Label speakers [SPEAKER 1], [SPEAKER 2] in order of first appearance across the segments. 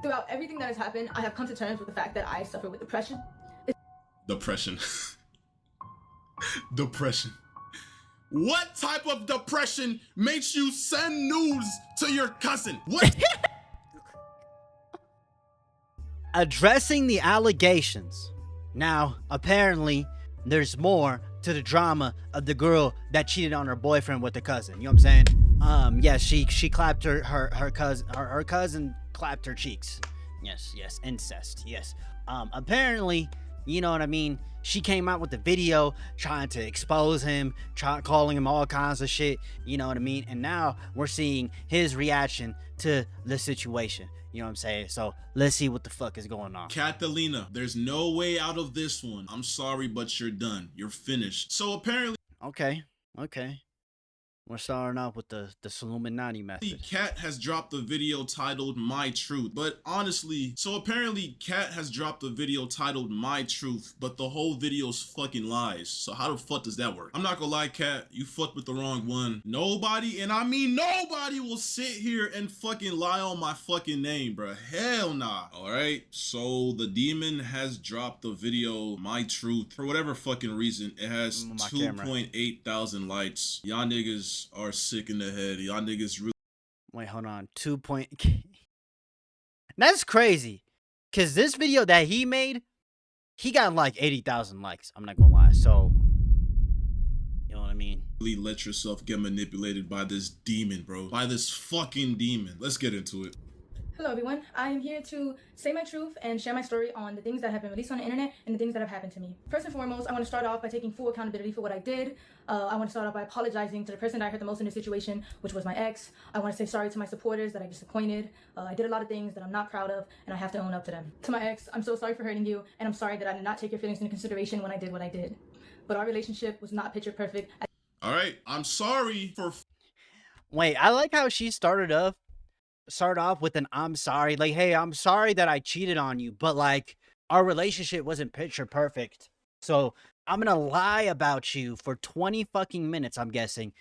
[SPEAKER 1] Throughout everything that has happened, I have come to terms with the fact that I suffer with depression.
[SPEAKER 2] Depression. Depression. What type of depression makes you send news to your cousin? What?
[SPEAKER 3] Addressing the allegations. Now, apparently, there's more to the drama of the girl that cheated on her boyfriend with the cousin. You know what I'm saying? Yeah, she clapped her cousin clapped her cheeks. Yes, incest. Yes. Apparently, you know what I mean? She came out with the video trying to expose him, calling him all kinds of shit, you know what I mean? And now we're seeing his reaction to the situation. You know what I'm saying? So let's see what the fuck is going on.
[SPEAKER 2] Catalina, there's no way out of this one. I'm sorry, but you're done. You're finished. So apparently,
[SPEAKER 3] Okay. We're starting off with the Illuminati method.
[SPEAKER 2] Kat has dropped a video titled My Truth. But honestly, so apparently Kat has dropped a video titled My Truth, but the whole video's fucking lies. So how the fuck does that work? I'm not gonna lie, Kat, you fucked with the wrong one. Nobody, and I mean nobody, will sit here and fucking lie on my fucking name, bruh. Hell nah. Alright, so the demon has dropped the video My Truth. For whatever fucking reason, it has 2.8 thousand likes. Y'all niggas are sick in the head. Y'all niggas really.
[SPEAKER 3] Wait, hold on. That's crazy. Cause this video that he made, he got like 80,000 likes. I'm not gonna lie. So, you know what I mean?
[SPEAKER 2] Really let yourself get manipulated by this demon, bro. By this fucking demon. Let's get into it.
[SPEAKER 1] Hello everyone, I am here to say my truth and share my story on the things that have been released on the internet and the things that have happened to me. First and foremost, I want to start off by taking full accountability for what I did. I want to start off by apologizing to the person that I hurt the most in this situation, which was my ex. I want to say sorry to my supporters that I disappointed. I did a lot of things that I'm not proud of, and I have to own up to them. To my ex, I'm so sorry for hurting you, and I'm sorry that I did not take your feelings into consideration when I did what I did. But our relationship was not picture perfect.
[SPEAKER 2] Alright, I'm sorry for...
[SPEAKER 3] Wait, I like how she started off with an I'm sorry. Like, hey, I'm sorry that I cheated on you, but like our relationship wasn't picture perfect. So I'm gonna lie about you for 20 fucking minutes, I'm guessing.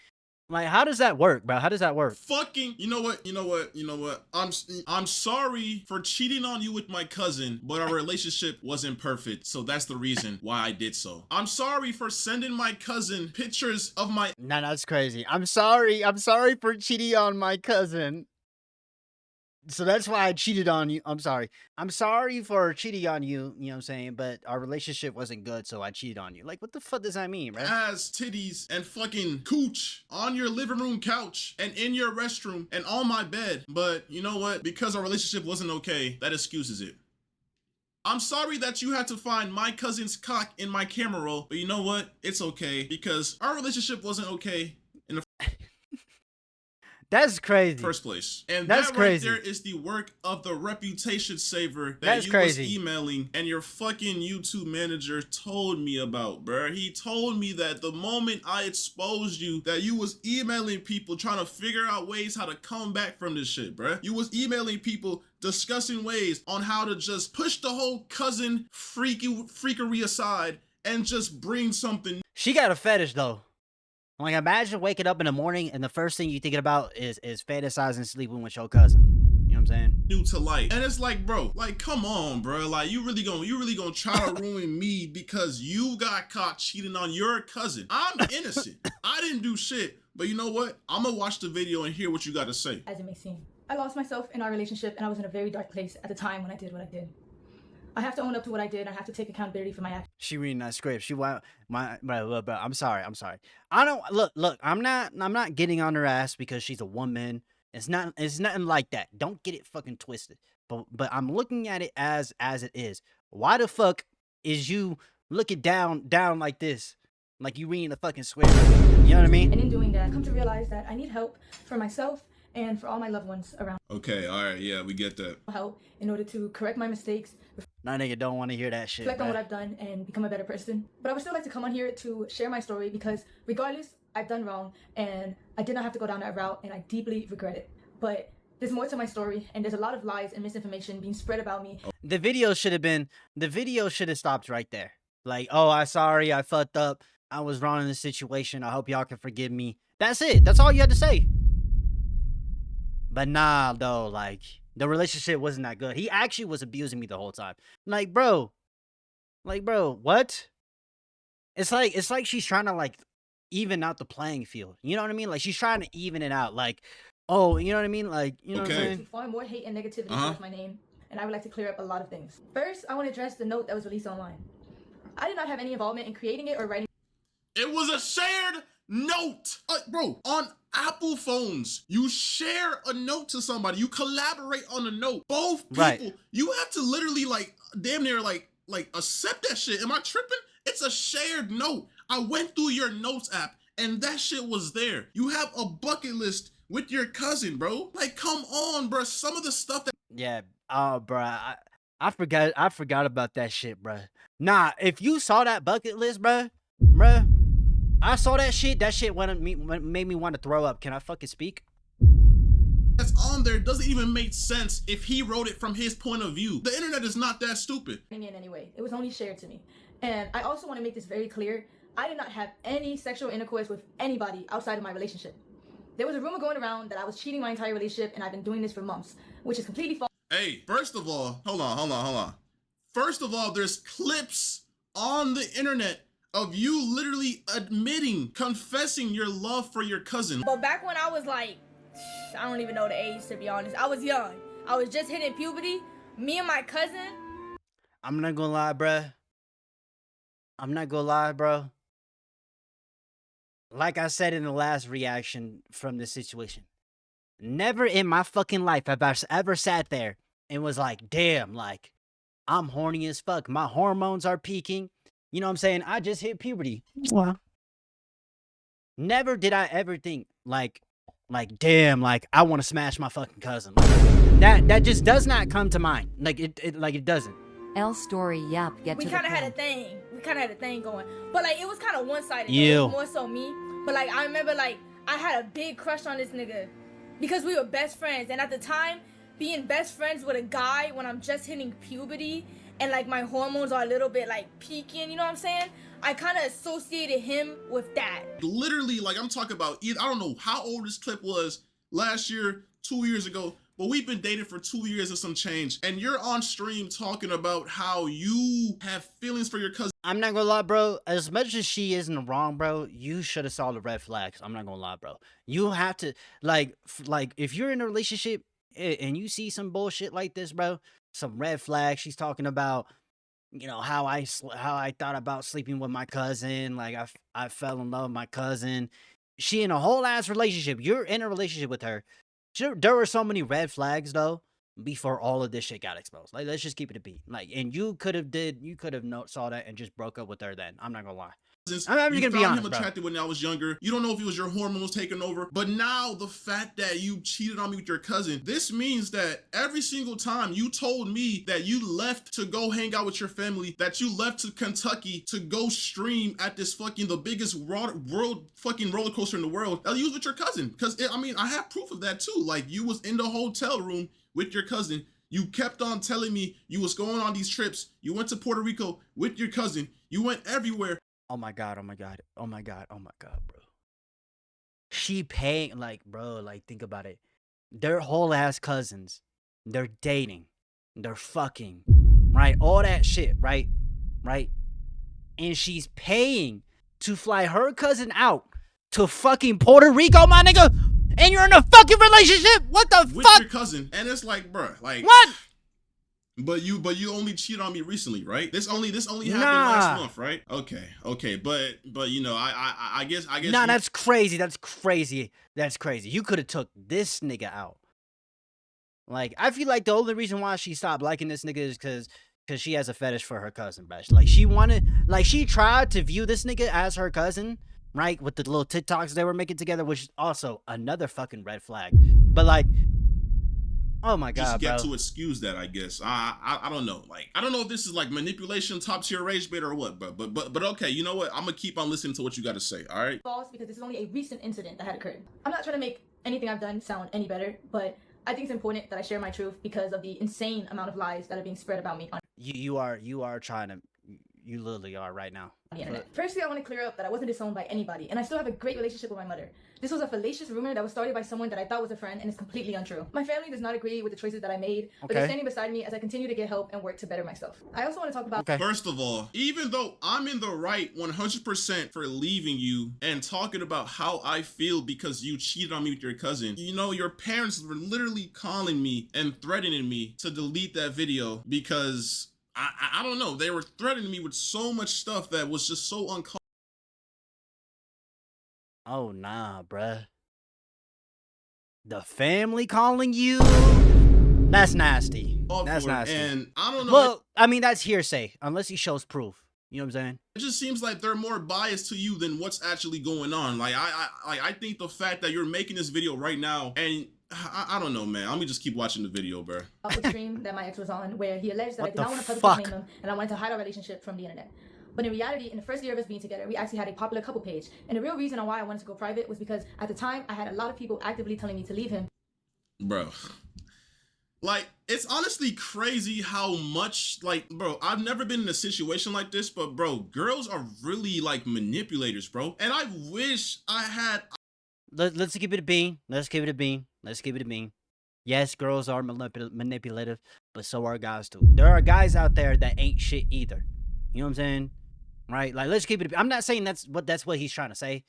[SPEAKER 3] Like, how does that work, bro? How does that work?
[SPEAKER 2] Fucking, you know what? I'm sorry for cheating on you with my cousin, but our relationship wasn't perfect. So that's the reason why I did so. I'm sorry for sending my cousin pictures of my...
[SPEAKER 3] No, that's crazy. I'm sorry for cheating on my cousin. So that's why I cheated on you. I'm sorry for cheating on you, you know what I'm saying? But our relationship wasn't good, so I cheated on you. Like, what the fuck does that mean, right?
[SPEAKER 2] Ass, titties, and fucking cooch on your living room couch and in your restroom and on my bed. But you know what? Because our relationship wasn't okay, that excuses it. I'm sorry that you had to find my cousin's cock in my camera roll, but you know what? It's okay because our relationship wasn't okay in the
[SPEAKER 3] That's crazy.
[SPEAKER 2] first place. And
[SPEAKER 3] that's
[SPEAKER 2] that
[SPEAKER 3] crazy.
[SPEAKER 2] right there is the work of the reputation saver that
[SPEAKER 3] That's
[SPEAKER 2] you
[SPEAKER 3] crazy.
[SPEAKER 2] was emailing and your fucking YouTube manager told me about, bruh. He told me that the moment I exposed you, that you was emailing people trying to figure out ways how to come back from this shit, bruh. You was emailing people discussing ways on how to just push the whole cousin freakery aside and just bring something.
[SPEAKER 3] She got a fetish though. Like, imagine waking up in the morning and the first thing you're thinking about is fantasizing sleeping with your cousin. You know what I'm saying?
[SPEAKER 2] New to life. And it's like, bro, like, come on, bro. Like, you really gonna try to ruin me because you got caught cheating on your cousin. I'm innocent. I didn't do shit. But you know what? I'm gonna watch the video and hear what you got to say.
[SPEAKER 1] As it may seem. I lost myself in our relationship, and I was in a very dark place at the time when I did what I did. I have to own up to what I did. I have to take accountability for my actions.
[SPEAKER 3] She reading that script. She want but I'm sorry. I don't look. I'm not getting on her ass because she's a woman. It's nothing like that. Don't get it fucking twisted. But I'm looking at it as it is. Why the fuck is you looking down like this? Like you reading the fucking script. You know what I mean?
[SPEAKER 1] And in doing that, I come to realize that I need help for myself and for all my loved ones around.
[SPEAKER 2] Okay, all right, yeah, we get that.
[SPEAKER 1] Help in order to correct my mistakes,
[SPEAKER 3] Nah, nigga, don't want to hear that shit.
[SPEAKER 1] reflect on what I've done, and become a better person. But I would still like to come on here to share my story because regardless, I've done wrong and I did not have to go down that route and I deeply regret it. But there's more to my story and there's a lot of lies and misinformation being spread about me.
[SPEAKER 3] The video should have stopped right there. Like, oh, I'm sorry, I fucked up. I was wrong in this situation. I hope y'all can forgive me. That's it. That's all you had to say. But nah, though, like, The relationship wasn't that good. He actually was abusing me the whole time. Like, bro, what? It's like she's trying to like even out the playing field. You know what I mean? Like she's trying to even it out. Like, oh, you know what I mean? Like, you know what I'm
[SPEAKER 2] Okay.
[SPEAKER 3] saying?
[SPEAKER 1] Far more hate and negativity towards my name, and I would like to clear up a lot of things. First, I want to address the note that was released online. I did not have any involvement in creating it or writing.
[SPEAKER 2] It was a shared note. Bro, on Apple phones, you share a note to somebody. You collaborate on a note. Both people,
[SPEAKER 3] Right.
[SPEAKER 2] you have to literally like damn near like accept that shit. Am I tripping? It's a shared note. I went through your notes app and that shit was there. You have a bucket list with your cousin, bro. Like, come on, bro. Some of the stuff that
[SPEAKER 3] Yeah. Oh, bruh. I forgot about that shit, bruh. Nah, if you saw that bucket list, bruh, I saw that shit. That shit made me want to throw up. Can I fucking speak?
[SPEAKER 2] that's on there doesn't even make sense if he wrote it from his point of view. The internet is not that stupid.
[SPEAKER 1] In any way. It was only shared to me. And I also want to make this very clear. I did not have any sexual intercourse with anybody outside of my relationship. There was a rumor going around that I was cheating my entire relationship, and I've been doing this for months, which is completely false.
[SPEAKER 2] Hey, first of all, hold on. First of all, there's clips on the internet of you literally admitting, confessing your love for your cousin.
[SPEAKER 4] But back when I was like, I don't even know the age to be honest. I was young. I was just hitting puberty. Me and my cousin.
[SPEAKER 3] I'm not gonna lie, bruh. Bro. Like I said in the last reaction from this situation, never in my fucking life have I ever sat there and was like, damn, like, I'm horny as fuck. My hormones are peaking. You know what I'm saying? I just hit puberty. Well, never did I ever think like, damn, like, I want to smash my fucking cousin. That just does not come to mind. Like, it doesn't.
[SPEAKER 5] L story, yep, get
[SPEAKER 4] We
[SPEAKER 5] to the
[SPEAKER 4] kind of had a
[SPEAKER 5] point.
[SPEAKER 4] thing. We kind of had a thing going. But like it was kind of one-sided.
[SPEAKER 3] You.
[SPEAKER 4] It was more so me. But like I remember like I had a big crush on this nigga because we were best friends. And at the time, being best friends with a guy when I'm just hitting puberty and like my hormones are a little bit like peaking, you know what I'm saying? I kind of associated him with that.
[SPEAKER 2] Literally, like I'm talking about, I don't know how old this clip was, last year, 2 years ago, but we've been dating for 2 years and some change. And you're on stream talking about how you have feelings for your cousin.
[SPEAKER 3] I'm not gonna lie, bro. As much as she is in the wrong, bro, you should have saw the red flags. I'm not gonna lie, bro. You have to like if you're in a relationship and you see some bullshit like this, bro, some red flags. She's talking about, you know, how I thought about sleeping with my cousin. Like I fell in love with my cousin. She in a whole ass relationship. You're in a relationship with her. There were so many red flags though before all of this shit got exposed. Like, let's just keep it a beat. Like, and you could have saw that and just broke up with her then. I'm not gonna lie. I'm
[SPEAKER 2] You
[SPEAKER 3] just gonna be
[SPEAKER 2] found
[SPEAKER 3] honest,
[SPEAKER 2] him
[SPEAKER 3] bro.
[SPEAKER 2] attractive when I was younger. You don't know if it was your hormones taking over, but now the fact that you cheated on me with your cousin, this means that every single time you told me that you left to go hang out with your family, that you left to Kentucky to go stream at this fucking the biggest world fucking roller coaster in the world, that you was with your cousin. Because I mean, I have proof of that too. Like, you was in the hotel room with your cousin. You kept on telling me you was going on these trips. You went to Puerto Rico with your cousin. You went everywhere.
[SPEAKER 3] Oh my god, bro. She paying, like, bro, like, think about it. They're whole ass cousins. They're dating. They're fucking. Right? All that shit, right? Right? And she's paying to fly her cousin out to fucking Puerto Rico, my nigga. And you're in a fucking relationship? What the
[SPEAKER 2] With
[SPEAKER 3] fuck?
[SPEAKER 2] your cousin. And it's like, bruh, like,
[SPEAKER 3] What?
[SPEAKER 2] But you only cheated on me recently, right? This only happened
[SPEAKER 3] Nah.
[SPEAKER 2] last month, right? Okay, but you know, I guess
[SPEAKER 3] Nah,
[SPEAKER 2] you-
[SPEAKER 3] that's crazy. That's crazy. You could have took this nigga out. Like, I feel like the only reason why she stopped liking this nigga is because she has a fetish for her cousin, bro. Like, she tried to view this nigga as her cousin, right? With the little TikToks they were making together, which is also another fucking red flag. But like, oh my
[SPEAKER 2] just
[SPEAKER 3] god,
[SPEAKER 2] get
[SPEAKER 3] bro.
[SPEAKER 2] to excuse that, I guess. I don't know. Like, I don't know if this is like manipulation, top tier rage bait or what, but okay, you know what? I'm gonna keep on listening to what you gotta say, all right?
[SPEAKER 1] False because this is only a recent incident that had occurred. I'm not trying to make anything I've done sound any better, but I think it's important that I share my truth because of the insane amount of lies that are being spread about me on
[SPEAKER 3] You are trying to, you literally are right now.
[SPEAKER 1] the internet. Firstly, I want to clear up that I wasn't disowned by anybody, and I still have a great relationship with my mother. This was a fallacious rumor that was started by someone that I thought was a friend and is completely untrue. My family does not agree with the choices that I made, but they're standing beside me as I continue to get help and work to better myself. I also want to talk about...
[SPEAKER 2] First of all, even though I'm in the right 100% for leaving you and talking about how I feel because you cheated on me with your cousin, you know, your parents were literally calling me and threatening me to delete that video because I don't know, they were threatening me with so much stuff that was just so uncomfortable.
[SPEAKER 3] Oh, nah, bruh. The family calling you? That's nasty. That's nasty.
[SPEAKER 2] And I don't know.
[SPEAKER 3] Well, I mean, that's hearsay, unless he shows proof. You know what I'm saying?
[SPEAKER 2] It just seems like they're more biased to you than what's actually going on. Like, I think the fact that you're making this video right now, and I don't know, man. Let me just keep watching the video, bro.
[SPEAKER 1] The stream that my ex was on, where he alleged that I did not want to publicly name him, and I wanted to hide our relationship from the internet. But in reality, in the first year of us being together, we actually had a popular couple page. And the real reason on why I wanted to go private was because at the time, I had a lot of people actively telling me to leave him.
[SPEAKER 2] Bro. Like, it's honestly crazy how much, like, bro, I've never been in a situation like this, but, bro, girls are really, like, manipulators, bro. And I wish I had...
[SPEAKER 3] Let's give it a bean. Let's give it a bean. Let's give it a bean. Yes, girls are manipulative, but so are guys, too. There are guys out there that ain't shit either. You know what I'm saying? Right? Like, let's keep it. I'm not saying that's what he's trying to say,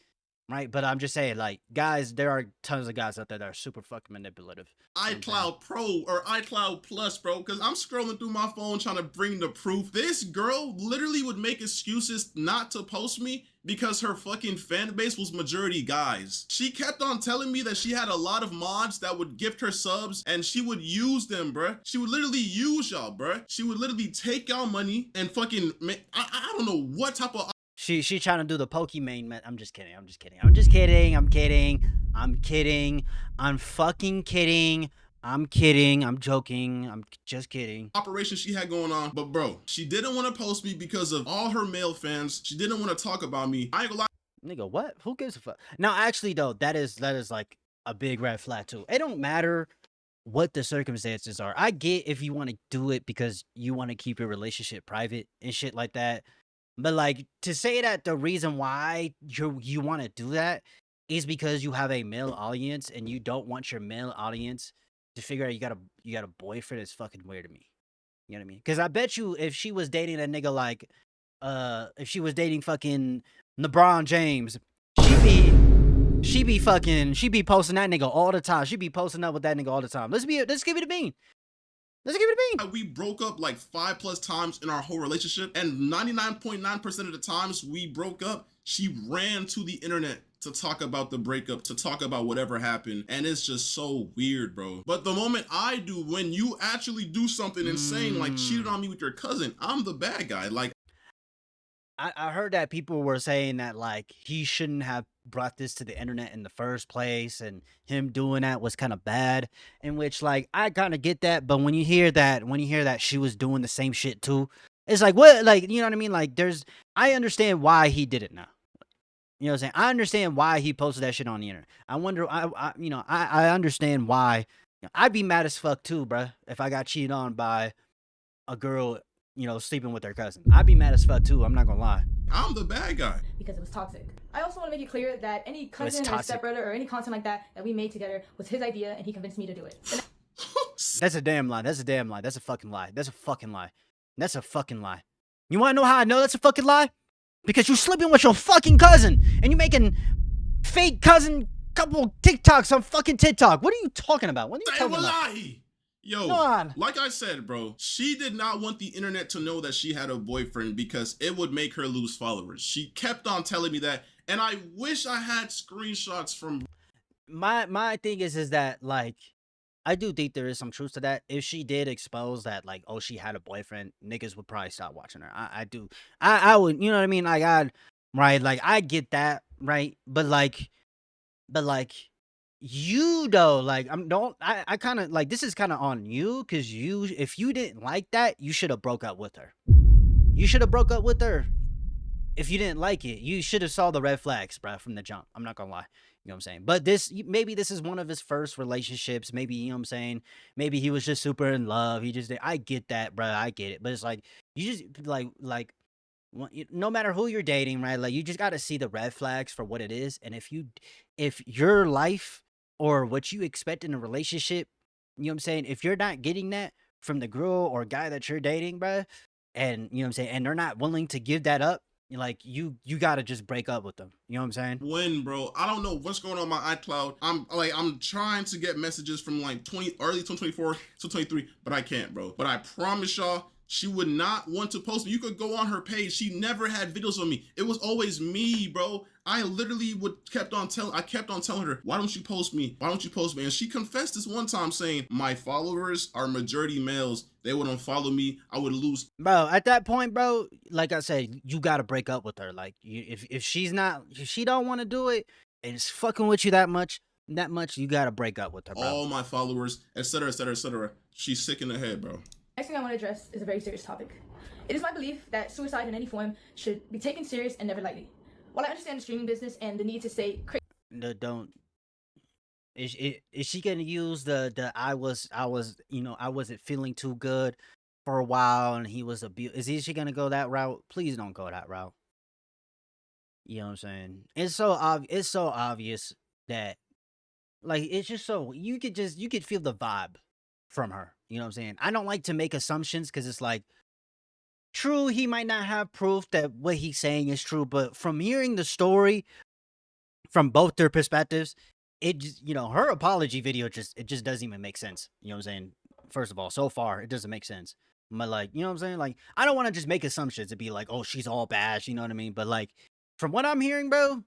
[SPEAKER 3] right? But I'm just saying, like, guys, there are tons of guys out there that are super fucking manipulative.
[SPEAKER 2] iCloud Pro or iCloud Plus, bro, because I'm scrolling through my phone trying to bring the proof. This girl literally would make excuses not to post me because her fucking fan base was majority guys. She kept on telling me that she had a lot of mods that would gift her subs and she would use them, bruh. She would literally use y'all, bruh. She would literally take y'all money and fucking, I don't know what type of...
[SPEAKER 3] She trying to do the Pokimane. I'm just kidding. I'm just kidding. I'm just kidding. I'm kidding. I'm kidding. I'm fucking kidding. I'm kidding. I'm joking. I'm just kidding.
[SPEAKER 2] Operation she had going on. But bro, she didn't want to post me because of all her male fans. She didn't want to talk about me. I ain't gonna lie.
[SPEAKER 3] Nigga, what? Who gives a fuck? Now, actually, though, that is like a big red flag, too. It don't matter what the circumstances are. I get if you want to do it because you want to keep your relationship private and shit like that. But, like, to say that the reason why you want to do that is because you have a male audience and you don't want your male audience to figure out you got a boyfriend is fucking weird to me. You know what I mean? Because I bet you if she was dating a nigga like, if she was dating fucking LeBron James, she be posting that nigga all the time. She be posting up with that nigga all the time. Let's give it a bean. Let's give it a bean.
[SPEAKER 2] We broke up like 5+ times in our whole relationship, and 99.9% of the times we broke up, she ran to the internet to talk about the breakup, to talk about whatever happened, and it's just so weird, bro. But the moment I do, when you actually do something insane, like cheated on me with your cousin, I'm the bad guy. Like,
[SPEAKER 3] I heard that people were saying that, like, he shouldn't have brought this to the internet in the first place, and him doing that was kind of bad, in which, like, I kind of get that, but when you hear that she was doing the same shit too, it's like, what, like, you know what I mean? Like, I understand why he did it now. You know what I'm saying? I understand why he posted that shit on the internet. I wonder, I understand why. I'd be mad as fuck too, bruh, if I got cheated on by a girl, you know, sleeping with her cousin. I'd be mad as fuck too, I'm not gonna lie.
[SPEAKER 2] I'm the bad guy.
[SPEAKER 1] Because it was toxic. I also want to make it clear that any cousin or stepbrother or any content like that we made together was his idea and he convinced me to do it.
[SPEAKER 3] That's a damn lie. That's a damn lie. That's a fucking lie. That's a fucking lie. That's a fucking lie. You wanna know how I know that's a fucking lie? Because you're sleeping with your fucking cousin and you're making fake cousin couple TikToks on fucking TikTok. What are you talking about? What are you talking about?
[SPEAKER 2] Yo, like I said, bro, she did not want the internet to know that she had a boyfriend because it would make her lose followers. She kept on telling me that, and I wish I had screenshots from...
[SPEAKER 3] My thing is that, like, I do think there is some truth to that. If she did expose that, like, oh, she had a boyfriend, niggas would probably stop watching her. I do. I would, you know what I mean? Like, right? Like, I get that, right? But like, you though, like, I kind of, like, this is kind of on you, because if you didn't like that, you should have broke up with her. You should have broke up with her. If you didn't like it, you should have saw the red flags, bruh, from the jump. I'm not gonna lie. You know what I'm saying? But maybe this is one of his first relationships. Maybe, you know what I'm saying? Maybe he was just super in love. I get that, bruh. I get it. But it's like, you just, like, no matter who you're dating, right? Like you just got to see the red flags for what it is, and if your life or what you expect in a relationship, you know what I'm saying, if you're not getting that from the girl or guy that you're dating, bruh, and you know what I'm saying, and they're not willing to give that up, like you gotta just break up with them. You know what I'm saying?
[SPEAKER 2] When, bro, I don't know what's going on my iCloud. I'm trying to get messages from like early 2024 to 23, but I can't, bro. But I promise y'all, she would not want to post me. You could go on her page. She never had videos of me. It was always me, bro. I literally kept on telling her, why don't you post me? Why don't you post me? And she confessed this one time saying, my followers are majority males. They would unfollow me. I would lose.
[SPEAKER 3] Bro, at that point, bro, like I said, you gotta break up with her. Like if she don't want to do it and it's fucking with you that much, you gotta break up with her, bro.
[SPEAKER 2] All my followers, etc., etc., etc. She's sick in the head, bro.
[SPEAKER 1] Next thing I want to address is a very serious topic. It is my belief that suicide in any form should be taken serious and never lightly. While I understand the streaming business and the need to say
[SPEAKER 3] Don't. Is she gonna use the I wasn't feeling too good for a while and he was abused? Is she gonna go that route? Please don't go that route. You know what I'm saying? It's so obvious that, like, it's just so you could feel the vibe from her. You know what I'm saying? I don't like to make assumptions because it's like, true, he might not have proof that what he's saying is true, but from hearing the story from both their perspectives, it just, her apology video it just doesn't even make sense. You know what I'm saying? First of all, so far, it doesn't make sense. But like, you know what I'm saying? Like, I don't want to just make assumptions and be like, oh, she's all bad, you know what I mean? But like, from what I'm hearing, bro,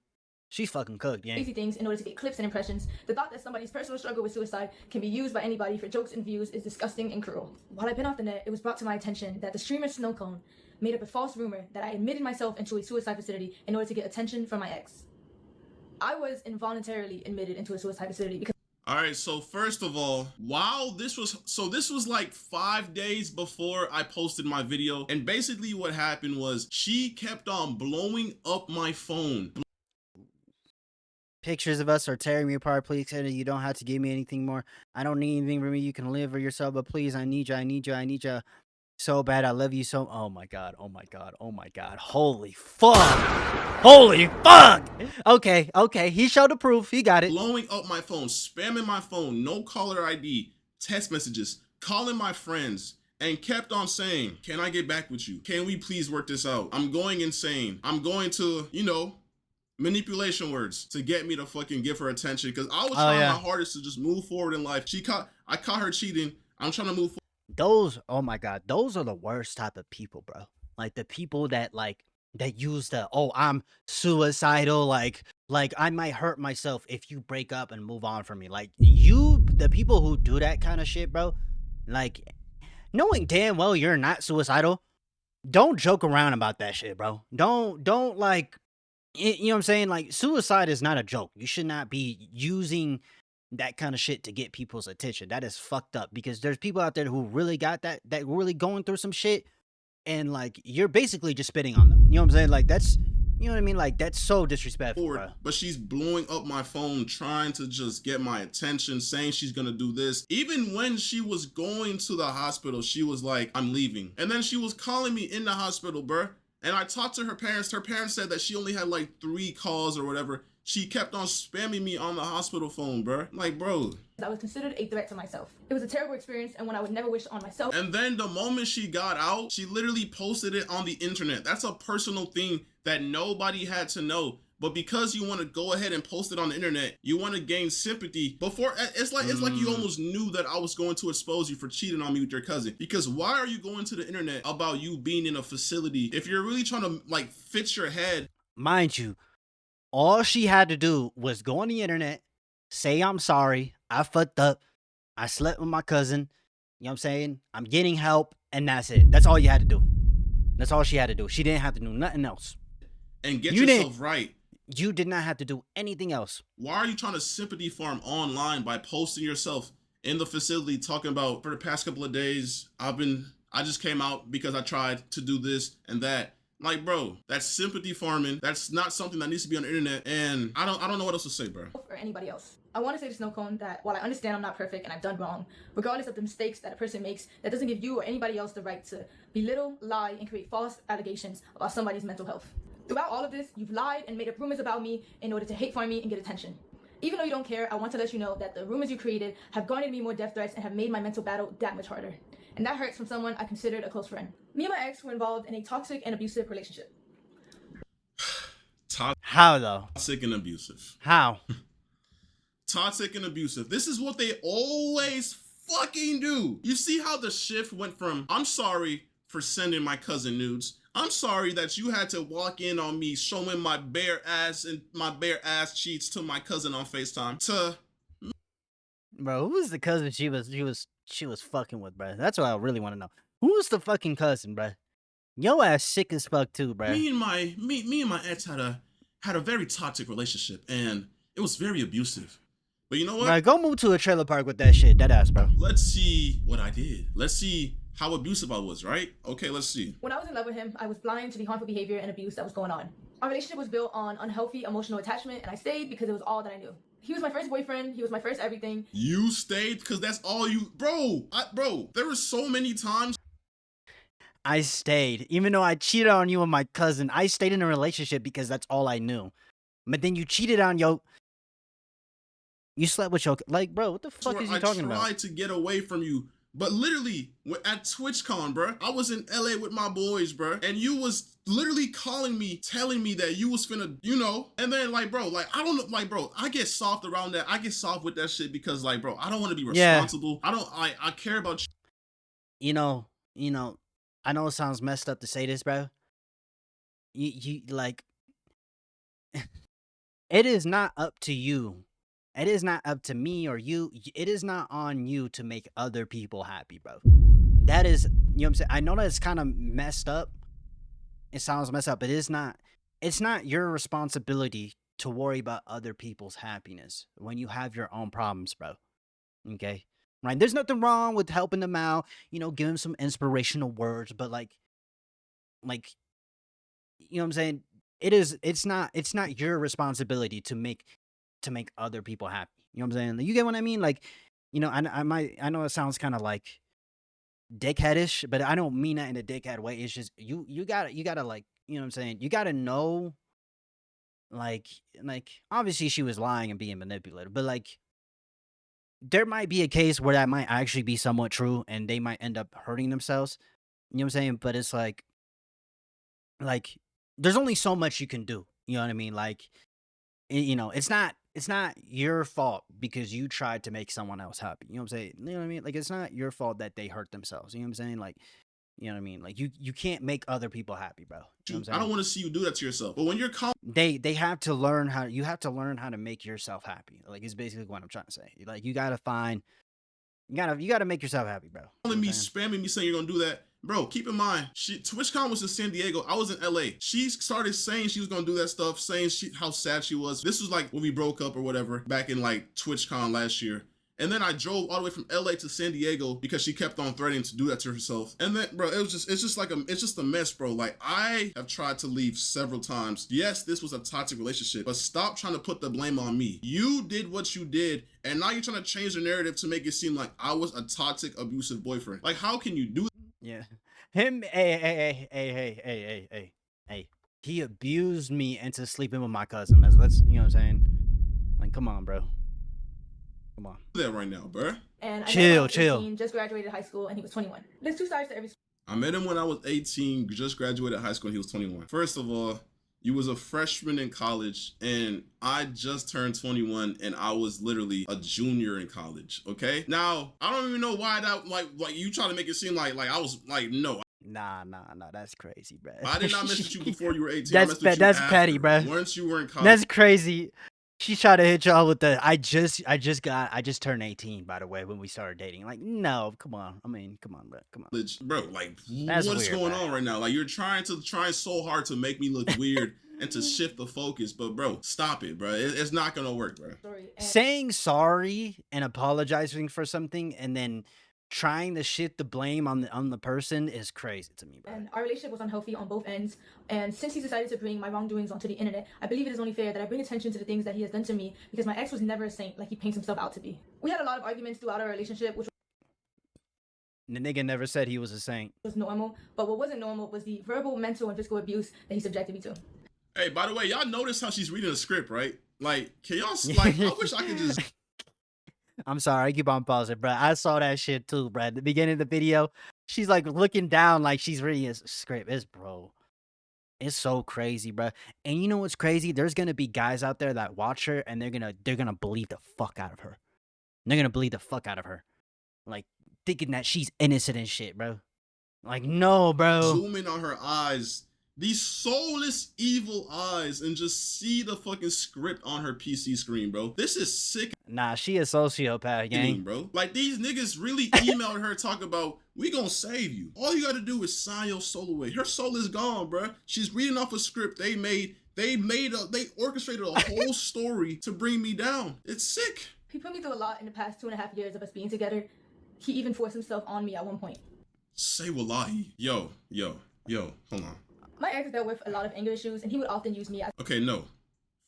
[SPEAKER 3] she's fucking cooked, yeah.
[SPEAKER 1] crazy things in order to get clicks and impressions. The thought that somebody's personal struggle with suicide can be used by anybody for jokes and views is disgusting and cruel. While I've been off the net, it was brought to my attention that the streamer Snowcone made up a false rumor that I admitted myself into a suicide facility in order to get attention from my ex. I was involuntarily admitted into a suicide facility because
[SPEAKER 2] All right, so first of all, this was like 5 days before I posted my video, and basically what happened was she kept on blowing up my phone.
[SPEAKER 3] Pictures of us are tearing me apart. Please, Kennedy, you don't have to give me anything more. I don't need anything from you. You can live for yourself, but please, I need you so bad. I love you so. Oh my god. Holy fuck. Okay. He showed the proof. He got it.
[SPEAKER 2] Blowing up my phone, spamming my phone, no caller ID, text messages, calling my friends, and kept on saying, can I get back with you? Can we please work this out? I'm going insane. I'm going to, manipulation words to get me to fucking give her attention, because I was trying my hardest to just move forward in life. I caught her cheating. I'm trying to move forward.
[SPEAKER 3] Oh my god, those are the worst type of people, bro. Like the people that use I'm suicidal, like I might hurt myself if you break up and move on from me. Like the people who do that kind of shit, bro, like knowing damn well you're not suicidal, don't joke around about that shit, bro. Don't like, you know what I'm saying? Like, suicide is not a joke. You should not be using that kind of shit to get people's attention. That is fucked up, because there's people out there who really got that really going through some shit, and like, you're basically just spitting on them. You know what I'm saying? Like, that's, you know what I mean? Like, that's so disrespectful, bro.
[SPEAKER 2] But she's blowing up my phone, trying to just get my attention, saying she's gonna do this. Even when she was going to the hospital, she was like, I'm leaving. And then she was calling me in the hospital, bruh. And I talked to her parents. Her parents said that she only had like 3 calls or whatever. She kept on spamming me on the hospital phone, bro. Like, bro.
[SPEAKER 1] I was considered a threat to myself. It was a terrible experience and one I would never wish on myself.
[SPEAKER 2] And then the moment she got out, she literally posted it on the internet. That's a personal thing that nobody had to know. But because you want to go ahead and post it on the internet, you want to gain sympathy. Before, it's like you almost knew that I was going to expose you for cheating on me with your cousin. Because why are you going to the internet about you being in a facility if you're really trying to like fix your head?
[SPEAKER 3] Mind you, all she had to do was go on the internet, say I'm sorry, I fucked up, I slept with my cousin, you know what I'm saying? I'm getting help, and that's it. That's all you had to do. That's all she had to do. She didn't have to do nothing else.
[SPEAKER 2] And get yourself right.
[SPEAKER 3] You did not have to do anything else.
[SPEAKER 2] Why are you trying to sympathy farm online by posting yourself in the facility talking about, for the past couple of days, I just came out because I tried to do this and that. Like, bro, that's sympathy farming. That's not something that needs to be on the internet. And I don't know what else to say, bro.
[SPEAKER 1] Or anybody else. I want to say to Snow Cone that while I understand I'm not perfect and I've done wrong, regardless of the mistakes that a person makes, that doesn't give you or anybody else the right to belittle, lie, and create false allegations about somebody's mental health. Throughout all of this, you've lied and made up rumors about me in order to hate farm me and get attention. Even though you don't care, I want to let you know that the rumors you created have garnered me more death threats and have made my mental battle that much harder. And that hurts from someone I considered a close friend. Me and my ex were involved in a toxic and abusive relationship.
[SPEAKER 3] How though?
[SPEAKER 2] Toxic and abusive.
[SPEAKER 3] How?
[SPEAKER 2] Toxic and abusive. This is what they always fucking do. You see how the shift went from, I'm sorry for sending my cousin nudes. I'm sorry that you had to walk in on me showing my bare ass and my bare ass cheeks to my cousin on FaceTime to,
[SPEAKER 3] Bro, who was the cousin she was fucking with, bro? That's what I really want to know. Who's the fucking cousin, bro? Yo ass sick as fuck too, bro.
[SPEAKER 2] me and my ex had a very toxic relationship and it was very abusive. But you know what?
[SPEAKER 3] Bro, go move to a trailer park with that shit, that ass, bro.
[SPEAKER 2] Let's see what I did. Let's see how abusive I was, right? Okay, let's see.
[SPEAKER 1] When I was in love with him, I was blind to the harmful behavior and abuse that was going on. Our relationship was built on unhealthy emotional attachment, and I stayed because it was all that I knew. He was my first boyfriend. He was my first everything.
[SPEAKER 2] You stayed because that's all you, bro. There were so many times.
[SPEAKER 3] I stayed. Even though I cheated on you and my cousin, I stayed in a relationship because that's all I knew. But then you cheated on you slept with your, like, bro, what the fuck is you talking about?
[SPEAKER 2] I tried to get away from you. But literally, at TwitchCon, bro, I was in LA with my boys, bro, and you was literally calling me, telling me that you was finna, you know, and then, like, bro, like, I don't know, like, bro, I get soft around that. I get soft with that shit because, like, bro, I don't want to be responsible. Yeah. I care about
[SPEAKER 3] you. You know, I know it sounds messed up to say this, bro. You like, it is not up to you. It is not up to me or you. It is not on you to make other people happy, bro. That is, you know what I'm saying? I know that it's kind of messed up. It sounds messed up, but it's not your responsibility to worry about other people's happiness when you have your own problems, bro. Okay? Right? There's nothing wrong with helping them out, you know, giving them some inspirational words, but like, you know what I'm saying? It's not your responsibility to make other people happy. You know what I'm saying? You get what I mean? Like, you know, I know it sounds kind of like dickheadish, but I don't mean that in a dickhead way. It's just you gotta like, you know what I'm saying? You gotta know, like obviously she was lying and being manipulated, but like there might be a case where that might actually be somewhat true and they might end up hurting themselves. You know what I'm saying? But it's like there's only so much you can do. You know what I mean? Like, you know, it's not your fault because you tried to make someone else happy. You know what I'm saying? You know what I mean? Like, it's not your fault that they hurt themselves. You know what I'm saying? Like, you know what I mean? Like, you can't make other people happy, bro. You know what I'm saying?
[SPEAKER 2] I don't want to see you do that to yourself. But when you're
[SPEAKER 3] they have to learn how, you have to learn how to make yourself happy. Like, it's basically what I'm trying to say. Like, you gotta make yourself happy, bro.
[SPEAKER 2] Calling me, spamming me saying you're gonna do that. Bro, keep in mind, TwitchCon was in San Diego. I was in LA. She started saying she was gonna do that stuff, saying how sad she was. This was like when we broke up or whatever, back in like TwitchCon last year. And then I drove all the way from LA to San Diego because she kept on threatening to do that to herself. And then, bro, it's just a mess, bro. Like, I have tried to leave several times. Yes, this was a toxic relationship, but stop trying to put the blame on me. You did what you did, and now you're trying to change the narrative to make it seem like I was a toxic, abusive boyfriend. Like, how can you do that?
[SPEAKER 3] Yeah. Hey. He abused me into sleeping with my cousin. Let's, you know what I'm saying? Like, come on, bro. Come on.
[SPEAKER 2] That right now, bro.
[SPEAKER 1] And
[SPEAKER 3] chill.
[SPEAKER 1] 18, just graduated high school, and he was 21. There's two sides to every story.
[SPEAKER 2] I met him when I was 18, just graduated high school, and he was 21. First of all, you was a freshman in college, and I just turned 21, and I was literally a junior in college, okay? Now, I don't even know why that, like you try to make it seem like I was, like, no.
[SPEAKER 3] Nah, that's crazy, bro.
[SPEAKER 2] I did not message you before you were 18.
[SPEAKER 3] That's petty, bro.
[SPEAKER 2] Once you were in college.
[SPEAKER 3] That's crazy. She tried to hit y'all with the, I just turned 18, by the way, when we started dating. Like, no, come on. I mean, come on, bro. Come on.
[SPEAKER 2] Bro, like,
[SPEAKER 3] that's
[SPEAKER 2] what's
[SPEAKER 3] weird,
[SPEAKER 2] going on right now? Like, you're trying so hard to make me look weird and to shift the focus, but bro, stop it, bro. It's not gonna work, bro.
[SPEAKER 3] Saying sorry and apologizing for something and then trying to shift the blame on the person is crazy to me, bro.
[SPEAKER 1] And our relationship was unhealthy on both ends. And since he's decided to bring my wrongdoings onto the internet, I believe it is only fair that I bring attention to the things that he has done to me, because my ex was never a saint like he paints himself out to be. We had a lot of arguments throughout our relationship, which
[SPEAKER 3] The nigga never said he was a saint.
[SPEAKER 1] was normal, but what wasn't normal was the verbal, mental, and physical abuse that he subjected me to.
[SPEAKER 2] Hey, by the way, y'all notice how she's reading the script, right? Like, can y'all, like, I wish I could just...
[SPEAKER 3] I'm sorry, I keep on pausing, bro. I saw that shit too, bro. At the beginning of the video, she's like looking down like she's reading a script. It's so crazy, bro. And you know what's crazy? There's gonna be guys out there that watch her and they're gonna believe the fuck out of her. They're gonna believe the fuck out of her. Like, thinking that she's innocent and shit, bro. Like, no, bro.
[SPEAKER 2] Zoom in on her eyes, these soulless, evil eyes, and just see the fucking script on her PC screen, bro. This is sick.
[SPEAKER 3] Nah, she a sociopath, gang.
[SPEAKER 2] Bro. Like, these niggas really emailed her talk about, we gonna save you. All you gotta do is sign your soul away. Her soul is gone, bro. She's reading off a script they orchestrated a whole story to bring me down. It's sick.
[SPEAKER 1] He put me through a lot in the past 2.5 years of us being together. He even forced himself on me at one point.
[SPEAKER 2] Say wallahi. Yo, hold on.
[SPEAKER 1] My ex dealt with a lot of anger issues, and he would often use me as
[SPEAKER 2] Okay, no.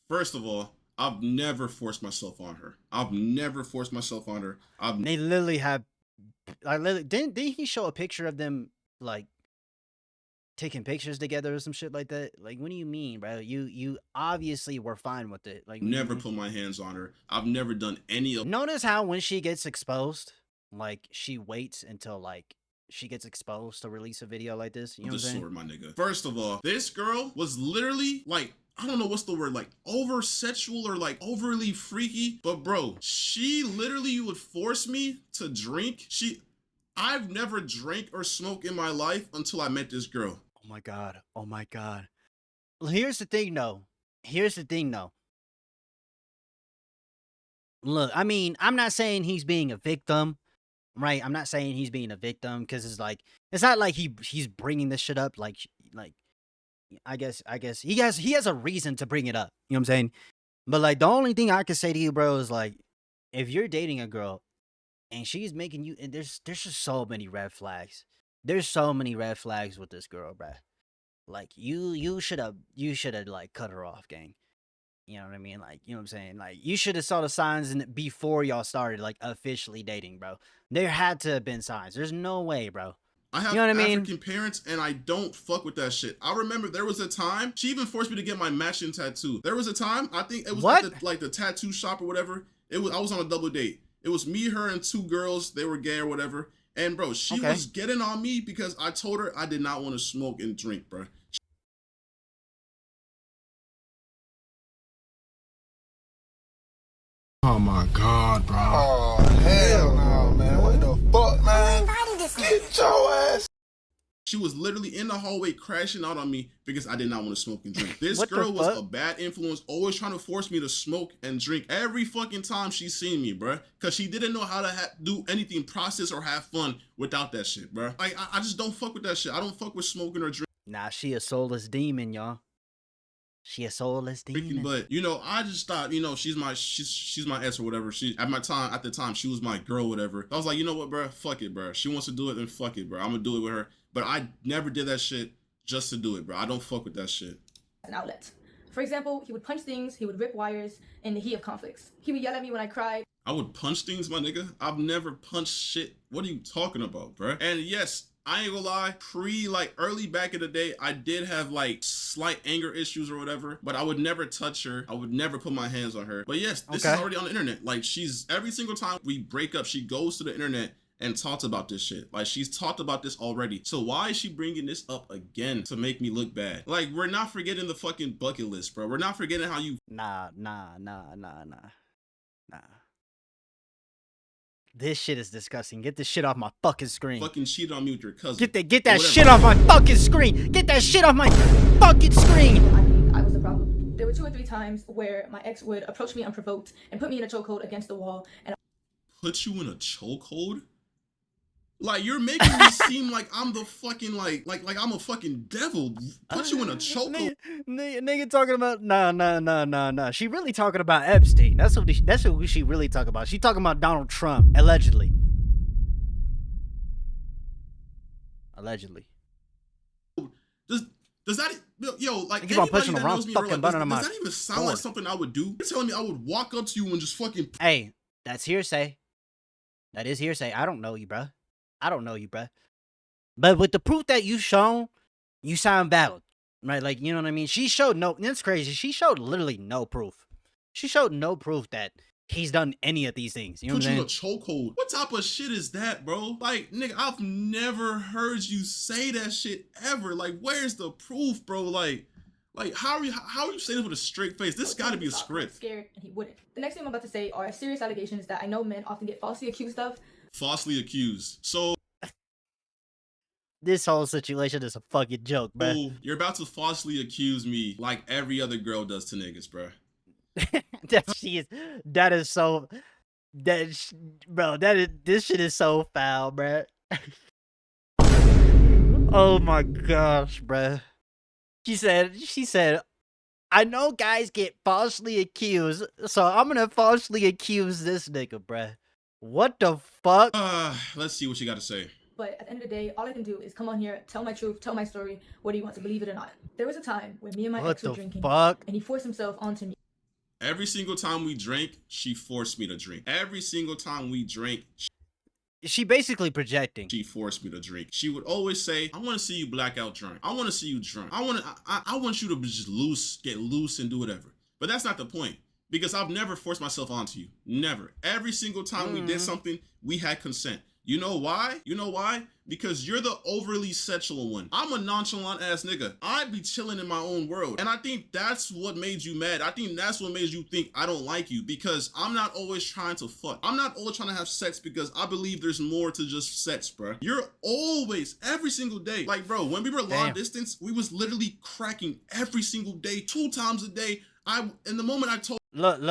[SPEAKER 2] First of all, I've never forced myself on her.
[SPEAKER 3] They literally have, like, didn't he show a picture of them like taking pictures together or some shit like that? Like, what do you mean, bro? You obviously were fine with it. Like,
[SPEAKER 2] never put my hands on her. I've never done any of.
[SPEAKER 3] Notice how when she gets exposed, like, she waits until like she gets exposed to release a video like this. You know what I'm saying?
[SPEAKER 2] Sword, my nigga. First of all, this girl was literally like, I don't know what's the word, like over sexual or like overly freaky. But bro, she literally would force me to drink. I've never drank or smoked in my life until I met this girl.
[SPEAKER 3] Oh my god. Oh my god. Here's the thing though. Look, I mean, I'm not saying he's being a victim, right? I'm not saying he's being a victim, because it's like, it's not like he's bringing this shit up. Like I guess he has a reason to bring it up. You know what I'm saying? But like, the only thing I can say to you, bro, is like, if you're dating a girl and she's making you, and there's just so many red flags. There's so many red flags with this girl, bro. Like, you should have like cut her off, gang. You know what I mean? Like, you know what I'm saying? Like, you should have saw the signs before y'all started like officially dating, bro. There had to have been signs. There's no way, bro.
[SPEAKER 2] I have,
[SPEAKER 3] you know what I mean?
[SPEAKER 2] African parents, and I don't fuck with that shit. I remember there was a time she even forced me to get my matching tattoo. There was a time, I think it was like the tattoo shop or whatever. I was on a double date. It was me, her, and two girls. They were gay or whatever. And bro, she was getting on me because I told her I did not want to smoke and drink, bro.
[SPEAKER 5] Oh my god, bro. Oh, hell no, man. What the fuck, man? Get your ass.
[SPEAKER 2] She was literally in the hallway crashing out on me because I did not want to smoke and drink. This
[SPEAKER 3] What the
[SPEAKER 2] girl was
[SPEAKER 3] fuck?
[SPEAKER 2] a bad influence, always trying to force me to smoke and drink every fucking time she seen me, bruh. Because she didn't know how to do anything, process or have fun without that shit, bruh. Like, I just don't fuck with that shit. I don't fuck with smoking or drinking.
[SPEAKER 3] Nah, she a soulless demon, y'all. She a soulless demon.
[SPEAKER 2] But you know, I just thought, you know, she's my ex or whatever. At the time she was my girl, whatever. I was like, you know what, bro? Fuck it, bro. She wants to do it, then fuck it, bro. I'm gonna do it with her. But I never did that shit just to do it, bro. I don't fuck with that shit.
[SPEAKER 1] an outlet. For example, he would punch things, he would rip wires in the heat of conflicts. He would yell at me when I cried.
[SPEAKER 2] I would punch things, my nigga. I've never punched shit. What are you talking about, bro? And yes, I ain't gonna lie, early back in the day, I did have like slight anger issues or whatever, but I would never touch her. I would never put my hands on her. But yes, this is already on the internet. Like, every single time we break up, she goes to the internet and talks about this shit. Like, she's talked about this already. So why is she bringing this up again to make me look bad? Like, we're not forgetting the fucking bucket list, bro. We're not forgetting how you...
[SPEAKER 3] Nah. This shit is disgusting. Get this shit off my fucking screen.
[SPEAKER 2] Fucking cheated on me with your cousin.
[SPEAKER 3] Get that shit off my fucking screen. Get that shit off my fucking screen.
[SPEAKER 1] I believed I was the problem. There were 2 or 3 times where my ex would approach me unprovoked and put me in a chokehold against the wall. And
[SPEAKER 2] put you in a chokehold? Like, you're making me seem like I'm the fucking, like I'm a fucking devil. Put you in a chokehold.
[SPEAKER 3] Nigga talking about, nah. She really talking about Epstein. That's what she really talking about. She talking about Donald Trump, allegedly. allegedly.
[SPEAKER 2] Does that, yo, like,
[SPEAKER 3] You keep on
[SPEAKER 2] anybody
[SPEAKER 3] pushing the
[SPEAKER 2] that
[SPEAKER 3] wrong
[SPEAKER 2] knows me in real
[SPEAKER 3] fucking
[SPEAKER 2] life,
[SPEAKER 3] button on my
[SPEAKER 2] does that even sound like
[SPEAKER 3] board.
[SPEAKER 2] something I would do? You're telling me I would walk up to you and just fucking
[SPEAKER 3] Hey, that's hearsay. That is hearsay. I don't know you, bruh. I don't know you, bruh. But with the proof that you shown, you sound valid, right? Like, you know what I mean? She showed no, that's crazy. She showed literally no proof. She showed no proof that he's done any of these things. You know
[SPEAKER 2] put
[SPEAKER 3] what
[SPEAKER 2] you
[SPEAKER 3] I'm
[SPEAKER 2] in a
[SPEAKER 3] saying?
[SPEAKER 2] chokehold. What type of shit is that, bro? Like, nigga, I've never heard you say that shit ever. Like, where's the proof, bro? Like how are you saying this with a straight face? This got to be a script.
[SPEAKER 1] Scared, and he wouldn't. The next thing I'm about to say are serious allegations that I know men often get falsely accused of.
[SPEAKER 2] Falsely accused. So
[SPEAKER 3] This whole situation is a fucking joke, bruh.
[SPEAKER 2] you're about to falsely accuse me like every other girl does to niggas, bro.
[SPEAKER 3] That is so, bro, this shit is so foul, bruh. Oh my gosh, bruh. She said, I know guys get falsely accused, so I'm gonna falsely accuse this nigga, bruh. What the fuck?
[SPEAKER 2] Let's see what you got to say.
[SPEAKER 1] But at the end of the day, all I can do is come on here, tell my truth, tell my story, whether you want to believe it or not. There was a time when me and my
[SPEAKER 3] What
[SPEAKER 1] ex were
[SPEAKER 3] the
[SPEAKER 1] drinking,
[SPEAKER 3] fuck?
[SPEAKER 1] and he forced himself onto me.
[SPEAKER 2] Every single time we drank, she forced me to drink. Every single time we drank,
[SPEAKER 3] She basically projecting.
[SPEAKER 2] she forced me to drink. She would always say, I want to see you blackout drunk. I want to see you drunk. I want you to just get loose and do whatever. But that's not the point. Because I've never forced myself onto you. Never. Every single time we did something, we had consent. You know why? You know why? Because you're the overly sexual one. I'm a nonchalant ass nigga. I'd be chilling in my own world. And I think that's what made you mad. I think that's what made you think I don't like you, because I'm not always trying to fuck. I'm not always trying to have sex because I believe there's more to just sex, bro. You're always, every single day. Like, bro, when we were long
[SPEAKER 3] Damn.
[SPEAKER 2] distance, we was literally cracking every single day, 2 times a day. In the moment I told
[SPEAKER 3] Look.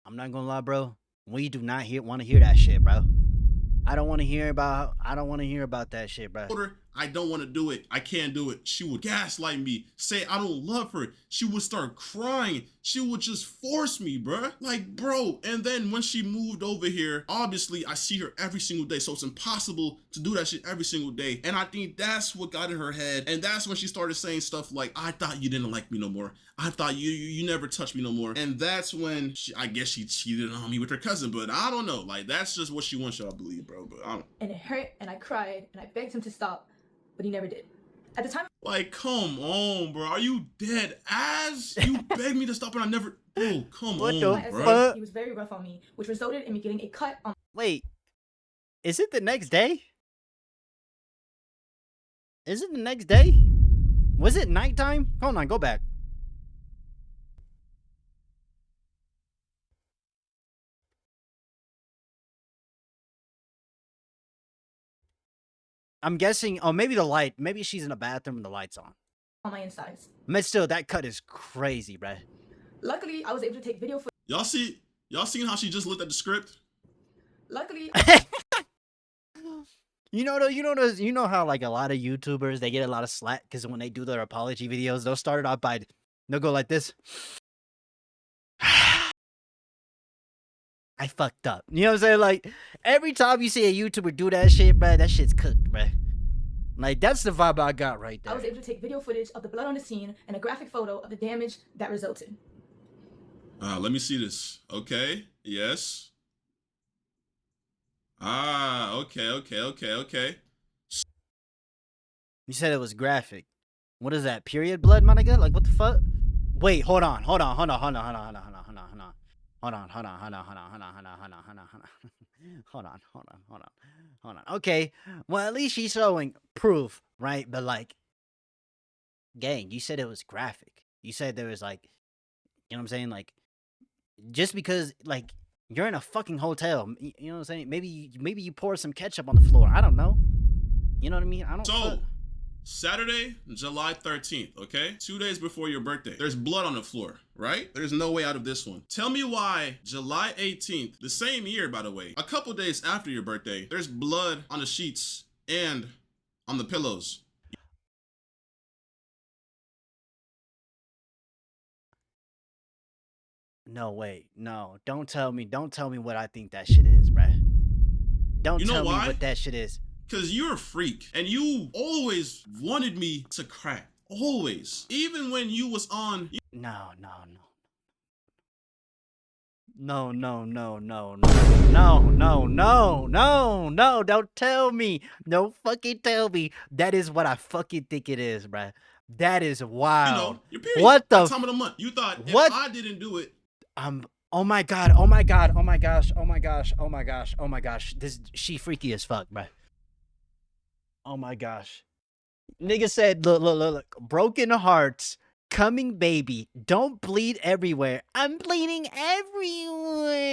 [SPEAKER 3] I'm not gonna lie, bro. We do not want to hear that shit, bro. I don't want to hear about that shit, bro.
[SPEAKER 2] her, I don't want to do it. I can't do it. She would gaslight me, say I don't love her. She would start crying. She would just force me, bruh. Like, bro. And then when she moved over here, obviously I see her every single day. So it's impossible to do that shit every single day. And I think that's what got in her head. And that's when she started saying stuff like, I thought you didn't like me no more. I thought you never touched me no more. And that's when I guess she cheated on me with her cousin. But I don't know. Like, that's just what she wants y'all to believe, bro. But I don't.
[SPEAKER 1] And it hurt, and I cried, and I begged him to stop, but he never did. At the time,
[SPEAKER 2] Like, come on, bro. Are you dead ass? You begged me to stop and I never. Bro, come
[SPEAKER 3] What
[SPEAKER 2] on,
[SPEAKER 3] the
[SPEAKER 1] my ex,
[SPEAKER 2] bro.
[SPEAKER 1] he was very rough on me, which resulted in me getting a cut on
[SPEAKER 3] Wait, is it the next day? Is it the next day? Was it nighttime? Hold on, go back. I'm guessing, oh, maybe the light. Maybe she's in the bathroom and the light's on.
[SPEAKER 1] my insides.
[SPEAKER 3] But still, that cut is crazy, bruh.
[SPEAKER 1] Luckily, I was able to take video footage.
[SPEAKER 2] Y'all seen how she just looked at the script?
[SPEAKER 1] Luckily,
[SPEAKER 3] You know how like a lot of YouTubers, they get a lot of slack because when they do their apology videos, they'll start it off by, they'll go like this. I fucked up. You know what I'm saying? Like, every time you see a YouTuber do that shit, bruh, that shit's cooked, bruh. Like, that's the vibe I got right
[SPEAKER 1] I
[SPEAKER 3] there.
[SPEAKER 1] was able to take video footage of the blood on the scene and a graphic photo of the damage that resulted.
[SPEAKER 2] Let me see this. Okay. Yes. Okay.
[SPEAKER 3] You said it was graphic. What is that? Period blood, my nigga? Like, what the fuck? Wait, hold on. Okay, well, at least she's showing proof, right? But like, gang, you said it was graphic. You said there was like, you know what I'm saying? Like, just because like you're in a fucking hotel, you know what I'm saying? Maybe you pour some ketchup on the floor. I don't know. You know what I mean? I don't.
[SPEAKER 2] So, Saturday, July 13th, okay? 2 days before your birthday. There's blood on the floor, right? There's no way out of this one. Tell me why July 18th, the same year, by the way, a couple days after your birthday, there's blood on the sheets and on the pillows.
[SPEAKER 3] No, wait, no. Don't tell me what I think that shit is, bruh. Don't
[SPEAKER 2] You know
[SPEAKER 3] tell me
[SPEAKER 2] why?
[SPEAKER 3] what that shit is.
[SPEAKER 2] Because you're a freak and you always wanted me to crack. Always. Even when you was on.
[SPEAKER 3] No, no, no. No, no, no, no, no, no, no, no, no, no, don't tell me. No fucking tell me. That is what I fucking think it is, bruh. That is wild.
[SPEAKER 2] Your period.
[SPEAKER 3] What
[SPEAKER 2] That
[SPEAKER 3] the
[SPEAKER 2] time of the month. You thought
[SPEAKER 3] what?
[SPEAKER 2] if I didn't do it.
[SPEAKER 3] Oh my god, oh my god, oh my gosh, oh my gosh, oh my gosh, oh my gosh. She freaky as fuck, bruh. Oh my gosh. Nigga said, look, broken hearts, coming baby, don't bleed everywhere. I'm bleeding everywhere.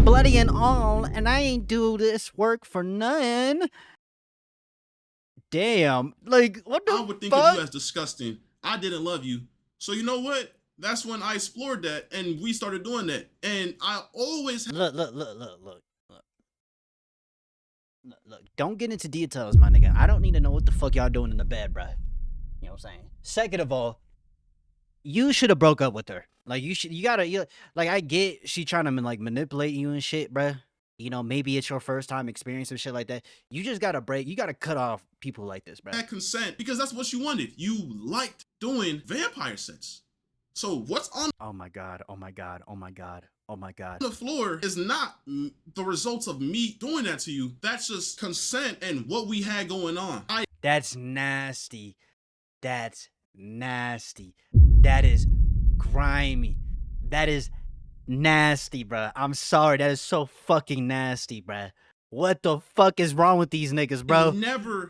[SPEAKER 3] Bloody and all, and I ain't do this work for none. Damn, like, what the
[SPEAKER 2] I would think
[SPEAKER 3] fuck?
[SPEAKER 2] of you as disgusting. I didn't love you. So you know what? That's when I explored that and we started doing that. And I always
[SPEAKER 3] Look. Look, don't get into details, my nigga. I don't need to know what the fuck y'all doing in the bed, bruh. You know what I'm saying? Second of all, you should have broke up with her. Like, like, I get she trying to, like, manipulate you and shit, bruh. You know, maybe it's your first time experiencing shit like that. You just gotta cut off people like this, bruh.
[SPEAKER 2] had consent because that's what you wanted. You liked doing vampire sex. So what's on
[SPEAKER 3] Oh my god, oh my god, oh my god, oh my god.
[SPEAKER 2] the floor is not the results of me doing that to you. That's just consent and what we had going on.
[SPEAKER 3] That's nasty. That's nasty. That is grimy. That is nasty, bruh. I'm sorry. That is so fucking nasty, bruh. What the fuck is wrong with these niggas, bro?
[SPEAKER 2] I would never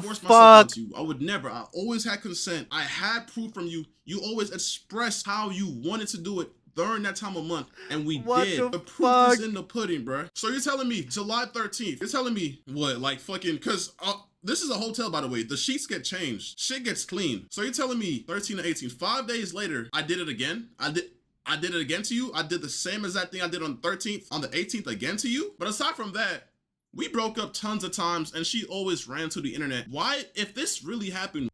[SPEAKER 2] force myself onto you. I would never. I always had consent. I had proof from you. You always expressed how you wanted to do it during that time of month, and we did. The proof is in the pudding, bruh. So you're telling me July 13th? You're telling me what? Like fucking? Cause this is a hotel, by the way. The sheets get changed. Shit gets clean. So you're telling me 13 to 18. 5 days later, I did it again. I did it again to you. I did the same exact thing I did on the 13th, on the 18th again to you. But aside from that, we broke up tons of times and she always ran to the internet. Why, if this really happened,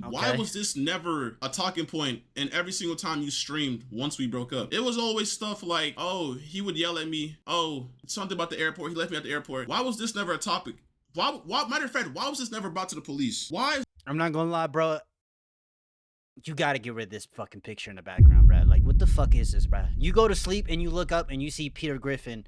[SPEAKER 2] why was this never a talking point in every single time you streamed once we broke up? It was always stuff like, oh, he would yell at me. Oh, something about the airport. He left me at the airport. Why was this never a topic? Why, matter of fact, why was this never brought to the police? Why?
[SPEAKER 3] I'm not gonna lie, bro. You gotta get rid of this fucking picture in the background, bro. Like, what the fuck is this, bro? You go to sleep and you look up and you see Peter Griffin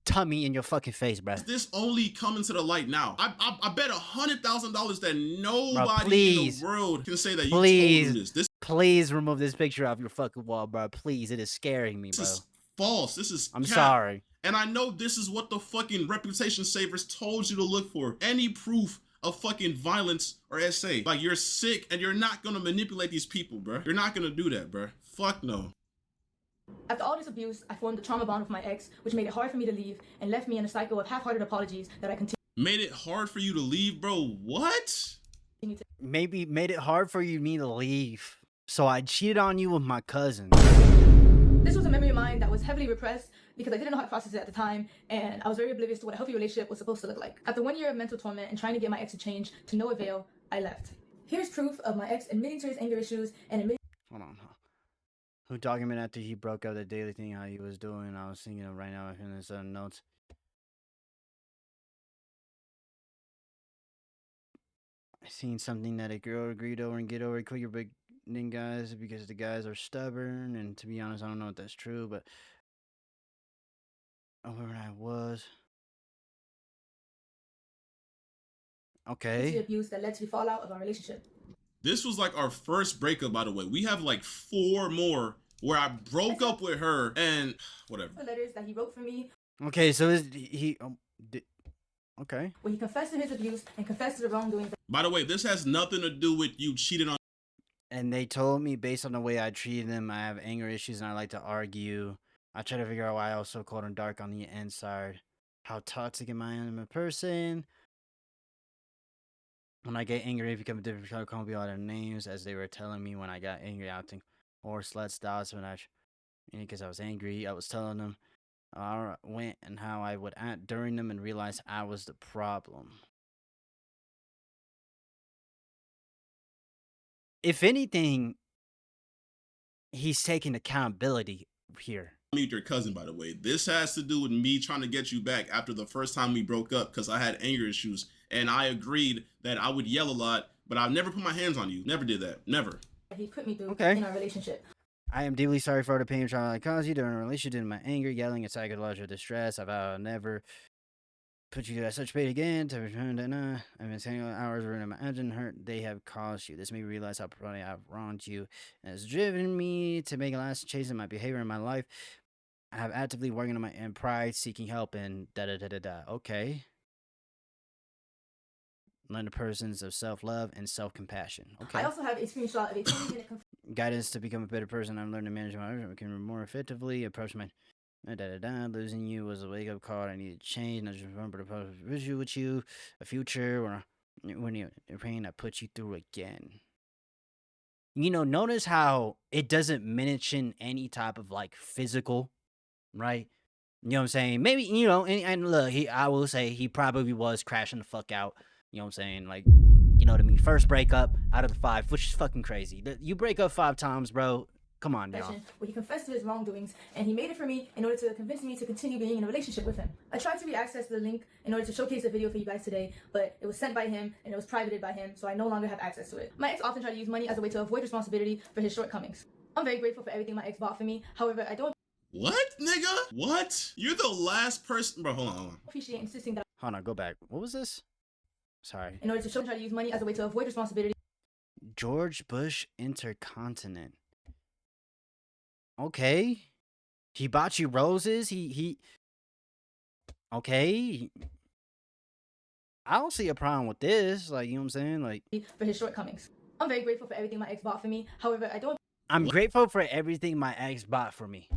[SPEAKER 3] tummy in your fucking face, bro.
[SPEAKER 2] Is this only coming to the light now? I bet $100,000 that nobody in the world can say that you told him this.
[SPEAKER 3] Please remove this picture off your fucking wall, bro. Please, it is scaring me, bro.
[SPEAKER 2] This is false. This is
[SPEAKER 3] I'm
[SPEAKER 2] cap.
[SPEAKER 3] sorry.
[SPEAKER 2] And I know this is what the fucking reputation savers told you to look for. Any proof of fucking violence or SA. Like, you're sick and you're not gonna manipulate these people, bro. You're not gonna do that, bro. Fuck no.
[SPEAKER 1] After all this abuse, I formed a trauma bond with my ex, which made it hard for me to leave and left me in a cycle of half-hearted apologies that I continue.
[SPEAKER 2] Made it hard for you to leave, bro? What?
[SPEAKER 3] Maybe made it hard for me to leave. So I cheated on you with my cousin.
[SPEAKER 1] This was a memory of mine that was heavily repressed because I didn't know how to process it at the time, and I was very oblivious to what a healthy relationship was supposed to look like. After 1 year of mental torment and trying to get my ex to change to no avail, I left. Here's proof of my ex admitting to his anger issues and admitting.
[SPEAKER 3] Hold on. Who talking about after he broke up the daily thing, how he was doing? I was thinking of right now in his notes. I seen something that a girl agreed over and get over quicker, but then guys, because the guys are stubborn, and to be honest, I don't know if that's true, but where I was. Okay.
[SPEAKER 1] Abuse that led to the fallout of our relationship.
[SPEAKER 2] This was like our first breakup, by the way. We have like 4 more where I broke up with her and whatever.
[SPEAKER 1] The letters that he wrote for me.
[SPEAKER 3] Okay, so okay.
[SPEAKER 1] Where he confessed to his abuse and confessed to the wrongdoing.
[SPEAKER 2] By the way, this has nothing to do with you cheating on.
[SPEAKER 3] And they told me based on the way I treated them, I have anger issues and I like to argue. I try to figure out why I was so cold and dark on the inside. How toxic am I as a person? When I get angry, I become a different color, call me all their names, as they were telling me when I got angry. I think horse, slut, styles, when because I was angry, I was telling them I went and how I would act during them and realized I was the problem. If anything, he's taking accountability here.
[SPEAKER 2] Meet your cousin, by the way. This has to do with me trying to get you back after the first time we broke up because I had anger issues and I agreed that I would yell a lot, but I've never put my hands on you. Never did that. Never.
[SPEAKER 1] He put me through
[SPEAKER 3] Okay.
[SPEAKER 1] in our relationship.
[SPEAKER 3] I am deeply sorry for the pain and trauma I caused you during a relationship, due to my anger, yelling, and psychological distress. I vow I'll never put you through such pain again. I've been spending hours ruining my engine hurt they have caused you. This made me realize how profoundly I've wronged you and has driven me to make a lasting change in my behavior in my life. I have actively working on my and pride, seeking help, and da-da-da-da-da. Okay. Learn the persons of self-love and self-compassion. Okay.
[SPEAKER 1] I also have a screenshot of a 20-minute
[SPEAKER 3] Guidance to become a better person. I've learned to manage my life. I can more effectively approach my losing you was a wake-up call. I need to change. Not just remember the visual with you, a future when you're pain I put you through again. You know, notice how it doesn't mention any type of like physical, right? You know what I'm saying? Maybe, you know, and look, I will say he probably was crashing the fuck out. You know what I'm saying? Like, you know what I mean? First breakup out of the 5, which is fucking crazy. You break up 5 times, bro. Come on, y'all.
[SPEAKER 1] where he confessed to his wrongdoings, and he made it for me in order to convince me to continue being in a relationship with him. I tried to reaccess the link in order to showcase a video for you guys today, but it was sent by him and it was privated by him, so I no longer have access to it. My ex often tried to use money as a way to avoid responsibility for his shortcomings. I'm very grateful for everything my ex bought for me. However, I don't
[SPEAKER 2] What, nigga? What? You're the last person. Bro, hold on.
[SPEAKER 1] appreciate insisting that
[SPEAKER 3] Hold on, go back. What was this? Sorry.
[SPEAKER 1] in order to try to use money as a way to avoid responsibility
[SPEAKER 3] George Bush Intercontinent. Okay. He bought you roses. He okay. I don't see a problem with this. Like, you know what I'm saying? Like,
[SPEAKER 1] for his shortcomings. I'm very grateful for everything my ex bought for me. However, I don't
[SPEAKER 3] I'm grateful for everything my ex bought for me.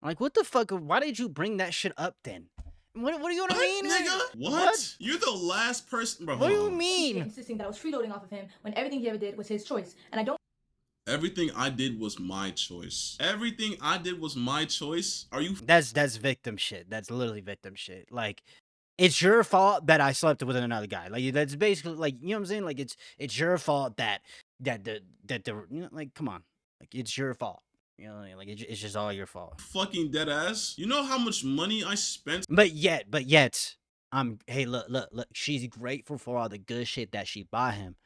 [SPEAKER 3] Like, what the fuck? Why did you bring that shit up then? What do you know what I mean?
[SPEAKER 2] Nigga? What? You're the last person. Bro,
[SPEAKER 3] What do
[SPEAKER 2] hold
[SPEAKER 3] you
[SPEAKER 2] on.
[SPEAKER 3] mean?
[SPEAKER 1] insisting that I was freeloading off of him when everything he ever did was his choice. And I don't
[SPEAKER 2] Everything I did was my choice. Everything I did was my choice. Are you
[SPEAKER 3] That's victim shit. That's literally victim shit. Like, it's your fault that I slept with another guy. Like, that's basically like, you know what I'm saying? Like, it's your fault that the you know, like, come on, like, it's your fault. You know, like, it's just all your fault.
[SPEAKER 2] fucking dead ass? You know how much money I spent?
[SPEAKER 3] But yet, hey, look, she's grateful for all the good shit that she bought him.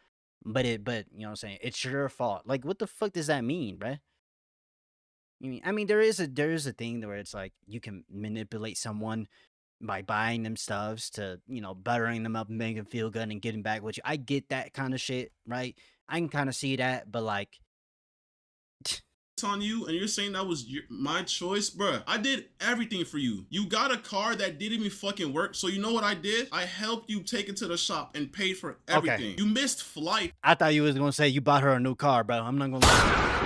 [SPEAKER 3] But you know what I'm saying? It's your fault. Like, what the fuck does that mean, bruh? I mean, there is a thing where it's like you can manipulate someone by buying them stuffs to, you know, buttering them up and making them feel good and getting back with you. I get that kind of shit, right? I can kind of see that, but like,
[SPEAKER 2] on you and you're saying that was my choice, bruh. I did everything for you. You got a car that didn't even fucking work, so you know what I did? I helped you take it to the shop and paid for everything. You missed flight.
[SPEAKER 3] I thought you was gonna say you bought her a new car, bro. I'm not gonna lie.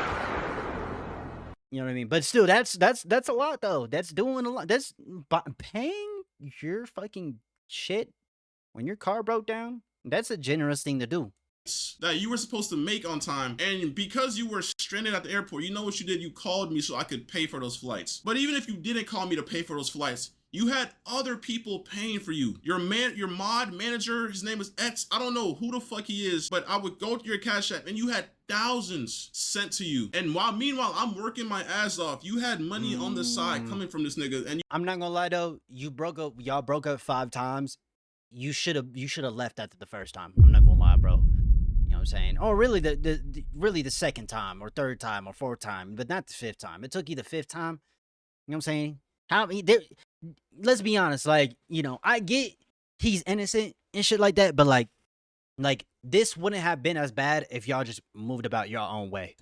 [SPEAKER 3] You know what I mean? But still, that's a lot though. That's doing a lot. That's paying your fucking shit when your car broke down. That's a generous thing to do.
[SPEAKER 2] That you were supposed to make on time, and because you were stranded at the airport, you know what you did? You called me so I could pay for those flights. But even if you didn't call me to pay for those flights, you had other people paying for you. Your mod manager, his name is X. I don't know who the fuck he is, but I would go to your Cash App and you had thousands sent to you. And meanwhile, I'm working my ass off. You had money on the side coming from this nigga, and
[SPEAKER 3] I'm not gonna lie though. Y'all broke up 5 times. You should have left after the first time. I'm not gonna lie, bro. You know what I'm saying? Or really the second time or third time or fourth time, but not the 5th time. It took you the 5th time. You know what I'm saying? Let's be honest, like, you know, I get he's innocent and shit like that, but like this wouldn't have been as bad if y'all just moved about your own way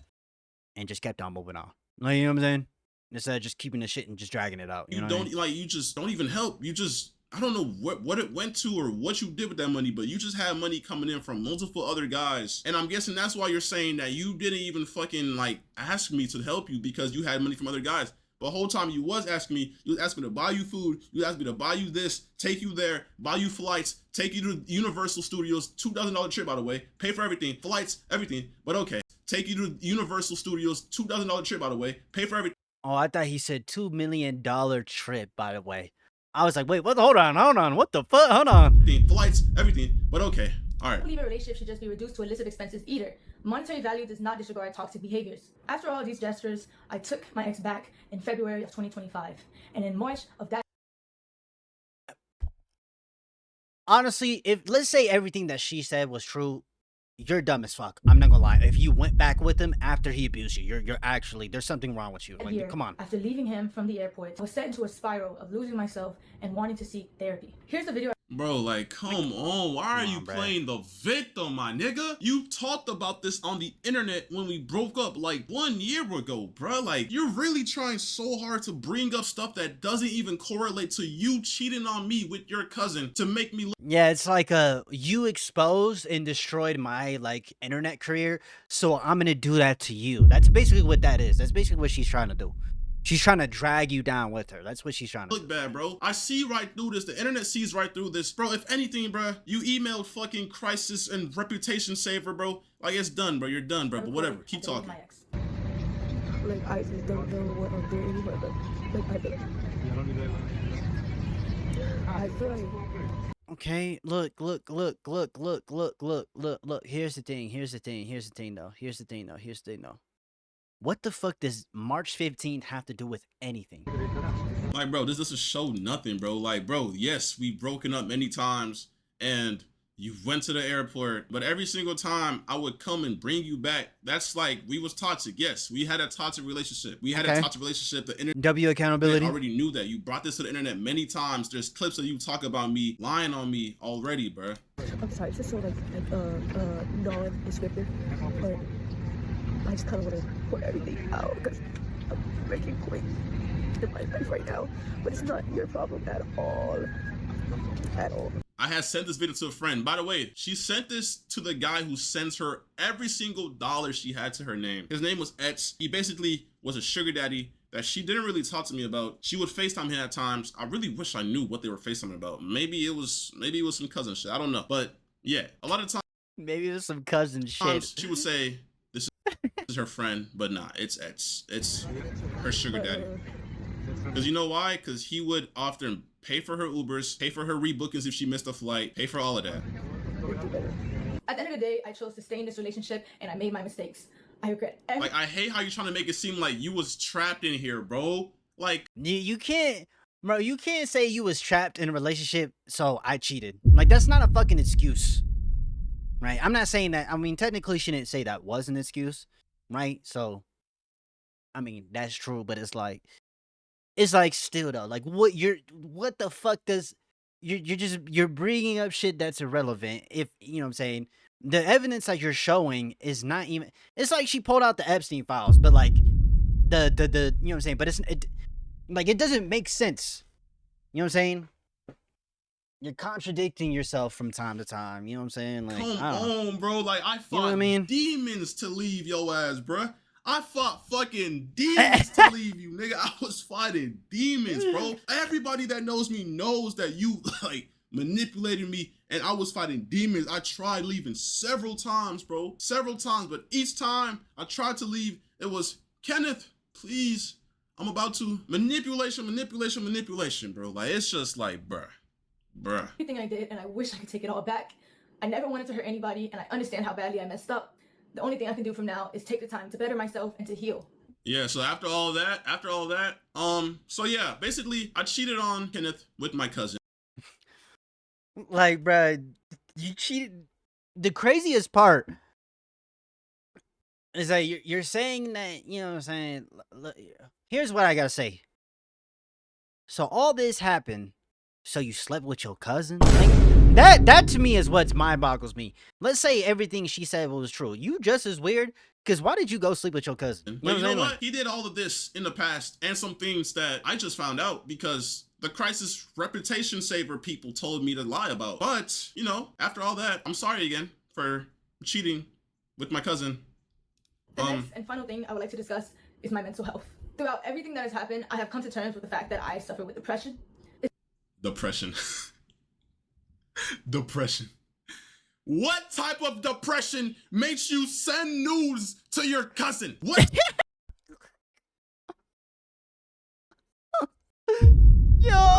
[SPEAKER 3] and just kept on moving on. Like, you know what I'm saying? Instead of just keeping the shit and just dragging it out. You know
[SPEAKER 2] don't like, you just don't even help. You just, I don't know what it went to or what you did with that money, but you just had money coming in from multiple other guys. And I'm guessing that's why you're saying that you didn't even fucking like ask me to help you because you had money from other guys. But the whole time you was asking me to buy you food, you asked me to buy you this, take you there, buy you flights, take you to Universal Studios, $2,000 trip, by the way, pay for everything, flights, everything, but okay. Take you to Universal Studios, $2,000 trip, by the way, pay for everything.
[SPEAKER 3] Oh, I thought he said $2 million trip, by the way. I was like, wait, what? Hold on. What the fuck? Hold on.
[SPEAKER 2] Flights, everything, but okay. All right.
[SPEAKER 1] believe a relationship should just be reduced to illicit expenses either. Monetary value does not disregard toxic behaviors. After all these gestures, I took my ex back in February of 2025. And in March of that
[SPEAKER 3] Honestly, if let's say everything that she said was true, you're dumb as fuck. I'm not gonna lie. If you went back with him after he abused you, you're actually there's something wrong with you. Like,
[SPEAKER 1] year,
[SPEAKER 3] come on.
[SPEAKER 1] after leaving him from the airport, I was set into a spiral of losing myself and wanting to seek therapy. Here's the video.
[SPEAKER 2] Bro, like, come on. Why are you
[SPEAKER 3] bruh.
[SPEAKER 2] playing the victim, my nigga? You talked about this on the internet when we broke up like 1 year ago, bro. Like, you're really trying so hard to bring up stuff that doesn't even correlate to you cheating on me with your cousin to make me look.
[SPEAKER 3] Yeah, it's like you exposed and destroyed my like internet career, so I'm gonna do that to you. That's basically what that is. That's basically what she's trying to do. She's trying to drag you down with her. That's what she's trying to do.
[SPEAKER 2] Look bad, bro. I see right through this. The internet sees right through this. Bro, if anything, bro, you emailed fucking crisis and reputation saver, bro. Like, it's done, bro. You're done, bro. But whatever. Keep talking.
[SPEAKER 1] My ex.
[SPEAKER 6] Like, I just don't know what I'm doing anymore, but like, I feel like
[SPEAKER 3] Okay, look. Here's the thing though. What the fuck does March 15th have to do with anything?
[SPEAKER 2] Like, bro, this doesn't show nothing, bro. Like, bro, yes, we've broken up many times and you went to the airport, but every single time I would come and bring you back, that's like, we was toxic. Yes, we had a toxic relationship. The internet
[SPEAKER 3] W accountability.
[SPEAKER 2] already knew that. You brought this to the internet many times. There's clips of you talk about me lying on me already, bro.
[SPEAKER 6] I'm sorry, it's just so like non-descriptive, but I just kind of want to put everything out because I'm making points in my life right now, but it's not your problem at all. At all.
[SPEAKER 2] I had sent this video to a friend. By the way, she sent this to the guy who sends her every single dollar she had to her name. His name was Etz. He basically was a sugar daddy that she didn't really talk to me about. She would FaceTime him at times. I really wish I knew what they were FaceTiming about. Maybe it was some cousin shit. I don't know. But yeah, a lot of times
[SPEAKER 3] Maybe it was some cousin shit.
[SPEAKER 2] she would say, this is her friend, but nah, it's Etz. It's her sugar daddy. Because you know why? Because he would often pay for her Ubers, pay for her rebookings if she missed a flight, pay for all of that.
[SPEAKER 1] At the end of the day, I chose to stay in this relationship and I made my mistakes. I regret every
[SPEAKER 2] Like, I hate how you're trying to make it seem like you was trapped in here, bro. Like,
[SPEAKER 3] You can't, bro. You can't say you was trapped in a relationship, so I cheated. Like, that's not a fucking excuse, right? I'm not saying that. I mean, technically, she didn't say that was an excuse, right? So, I mean, that's true, but it's like still though. Like, what the fuck does you're bringing up shit that's irrelevant. If you know what I'm saying. The evidence that you're showing is not even. It's like she pulled out the Epstein files, but like the you know what I'm saying. But it doesn't make sense. You know what I'm saying? You're contradicting yourself from time to time. You know what I'm saying? Like,
[SPEAKER 2] come
[SPEAKER 3] I don't know.
[SPEAKER 2] on, bro. Like, I fought
[SPEAKER 3] You know what I mean?
[SPEAKER 2] demons to leave your ass, bruh. I fought fucking demons to leave you, nigga. I was fighting demons, bro. Everybody that knows me knows that you, like, manipulated me and I was fighting demons. I tried leaving several times, bro. Several times, but each time I tried to leave, it was, Kenneth, please, I'm about to, manipulation, bro. Like, it's just like, bruh.
[SPEAKER 1] everything I did, and I wish I could take it all back. I never wanted to hurt anybody, and I understand how badly I messed up. The only thing I can do from now is take the time to better myself and to heal.
[SPEAKER 2] Yeah, so after all that, so yeah, basically, I cheated on Kenneth with my cousin.
[SPEAKER 3] Like, bruh, you cheated. The craziest part is that you're saying that, you know what I'm saying? Here's what I gotta say. So all this happened, so you slept with your cousin? Like, that to me is what mind boggles me. Let's say everything she said was true. You just as weird, because why did you go sleep with your cousin?
[SPEAKER 2] But you know what? He did all of this in the past and some things that I just found out because the crisis reputation saver people told me to lie about. But, you know, after all that, I'm sorry again for cheating with my cousin.
[SPEAKER 1] The next and final thing I would like to discuss is my mental health. Throughout everything that has happened, I have come to terms with the fact that I suffer with depression.
[SPEAKER 2] Depression. Depression. What type of depression makes you send nudes to your cousin? What?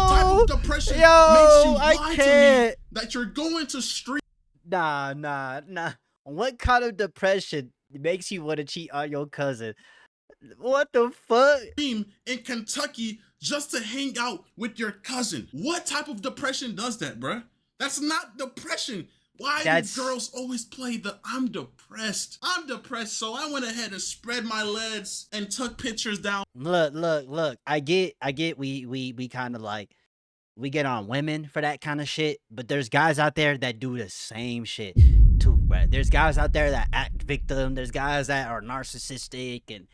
[SPEAKER 2] type of depression makes you lie to me that you're going to street?
[SPEAKER 3] Nah. What kind of depression It makes you want to cheat on your cousin. What the fuck?
[SPEAKER 2] in Kentucky just to hang out with your cousin. What type of depression does that, bruh? That's not depression. Why
[SPEAKER 3] That's-
[SPEAKER 2] do girls always play the I'm depressed? I'm depressed, so I went ahead and spread my legs and took pictures down.
[SPEAKER 3] Look. I get we kind of like we get on women for that kind of shit, but there's guys out there that do the same shit too, bruh. There's guys out there that act victim. There's guys that are narcissistic and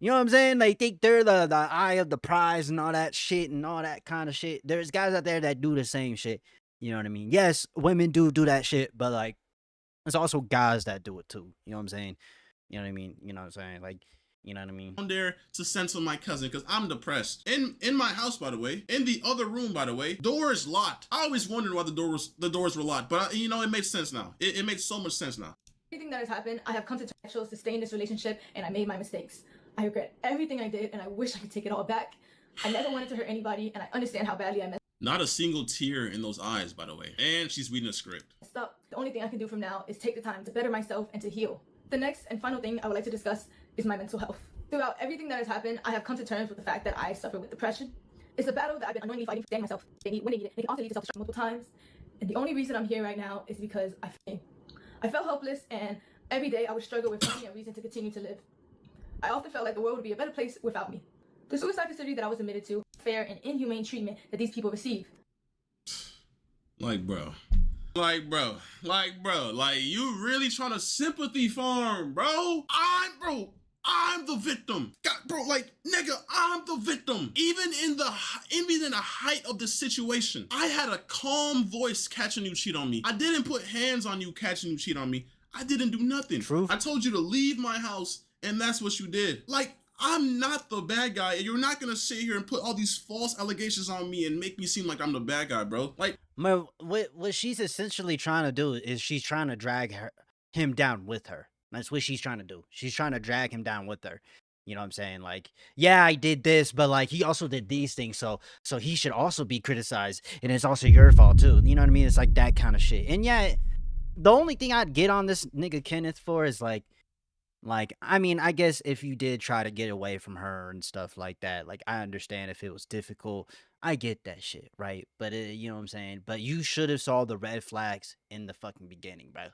[SPEAKER 3] you know what I'm saying? They think they're the eye of the prize and all that shit and all that kind of shit. There's guys out there that do the same shit. You know what I mean? Yes, women do that shit, but like, there's also guys that do it too. You know what I'm saying? You know what I mean? You know what I'm saying? Like, you know what I mean?
[SPEAKER 2] There to send to my cousin because I'm depressed. In my house, by the way, in the other room, by the way, door is locked. I always wondered why the doors were locked, but you know, it makes sense now. It makes so much sense now.
[SPEAKER 1] Everything that has happened, I have come to terms to stay in this relationship, and I made my mistakes. I regret everything I did, and I wish I could take it all back. I never wanted to hurt anybody, and I understand how badly I messed
[SPEAKER 2] Not a single tear in those eyes, by the way. And she's reading a script.
[SPEAKER 1] up. The only thing I can do from now is take the time to better myself and to heal. The next and final thing I would like to discuss is my mental health. Throughout everything that has happened, I have come to terms with the fact that I suffer with depression. It's a battle that I've been unknowingly fighting for staying myself. When they need it, they can also lead to self-destruction multiple times. And the only reason I'm here right now is because I felt helpless, and every day I would struggle with finding a reason to continue to live. I often felt like the world would be a better place without me. The suicide facility that I was admitted to, fair and inhumane treatment that these people receive.
[SPEAKER 2] Like, bro, you really trying to sympathy farm, bro? I'm the victim. God, bro, like, nigga, I'm the victim. Even in the height of the situation, I had a calm voice catching you cheat on me. I didn't put hands on you catching you cheat on me. I didn't do nothing.
[SPEAKER 3] Truth.
[SPEAKER 2] I told you to leave my house, and that's what you did. Like, I'm not the bad guy, and you're not gonna sit here and put all these false allegations on me and make me seem like I'm the bad guy, bro. Like,
[SPEAKER 3] What she's essentially trying to do is she's trying to drag him down with her. That's what she's trying to do. She's trying to drag him down with her. You know what I'm saying? Like, yeah, I did this, but like he also did these things, so he should also be criticized, and it's also your fault too. You know what I mean? It's like that kind of shit. And yeah, the only thing I'd get on this nigga Kenneth for is like, I mean, I guess if you did try to get away from her and stuff like that, like, I understand if it was difficult. I get that shit, right? But, you know what I'm saying? But you should have saw the red flags in the fucking beginning, bro.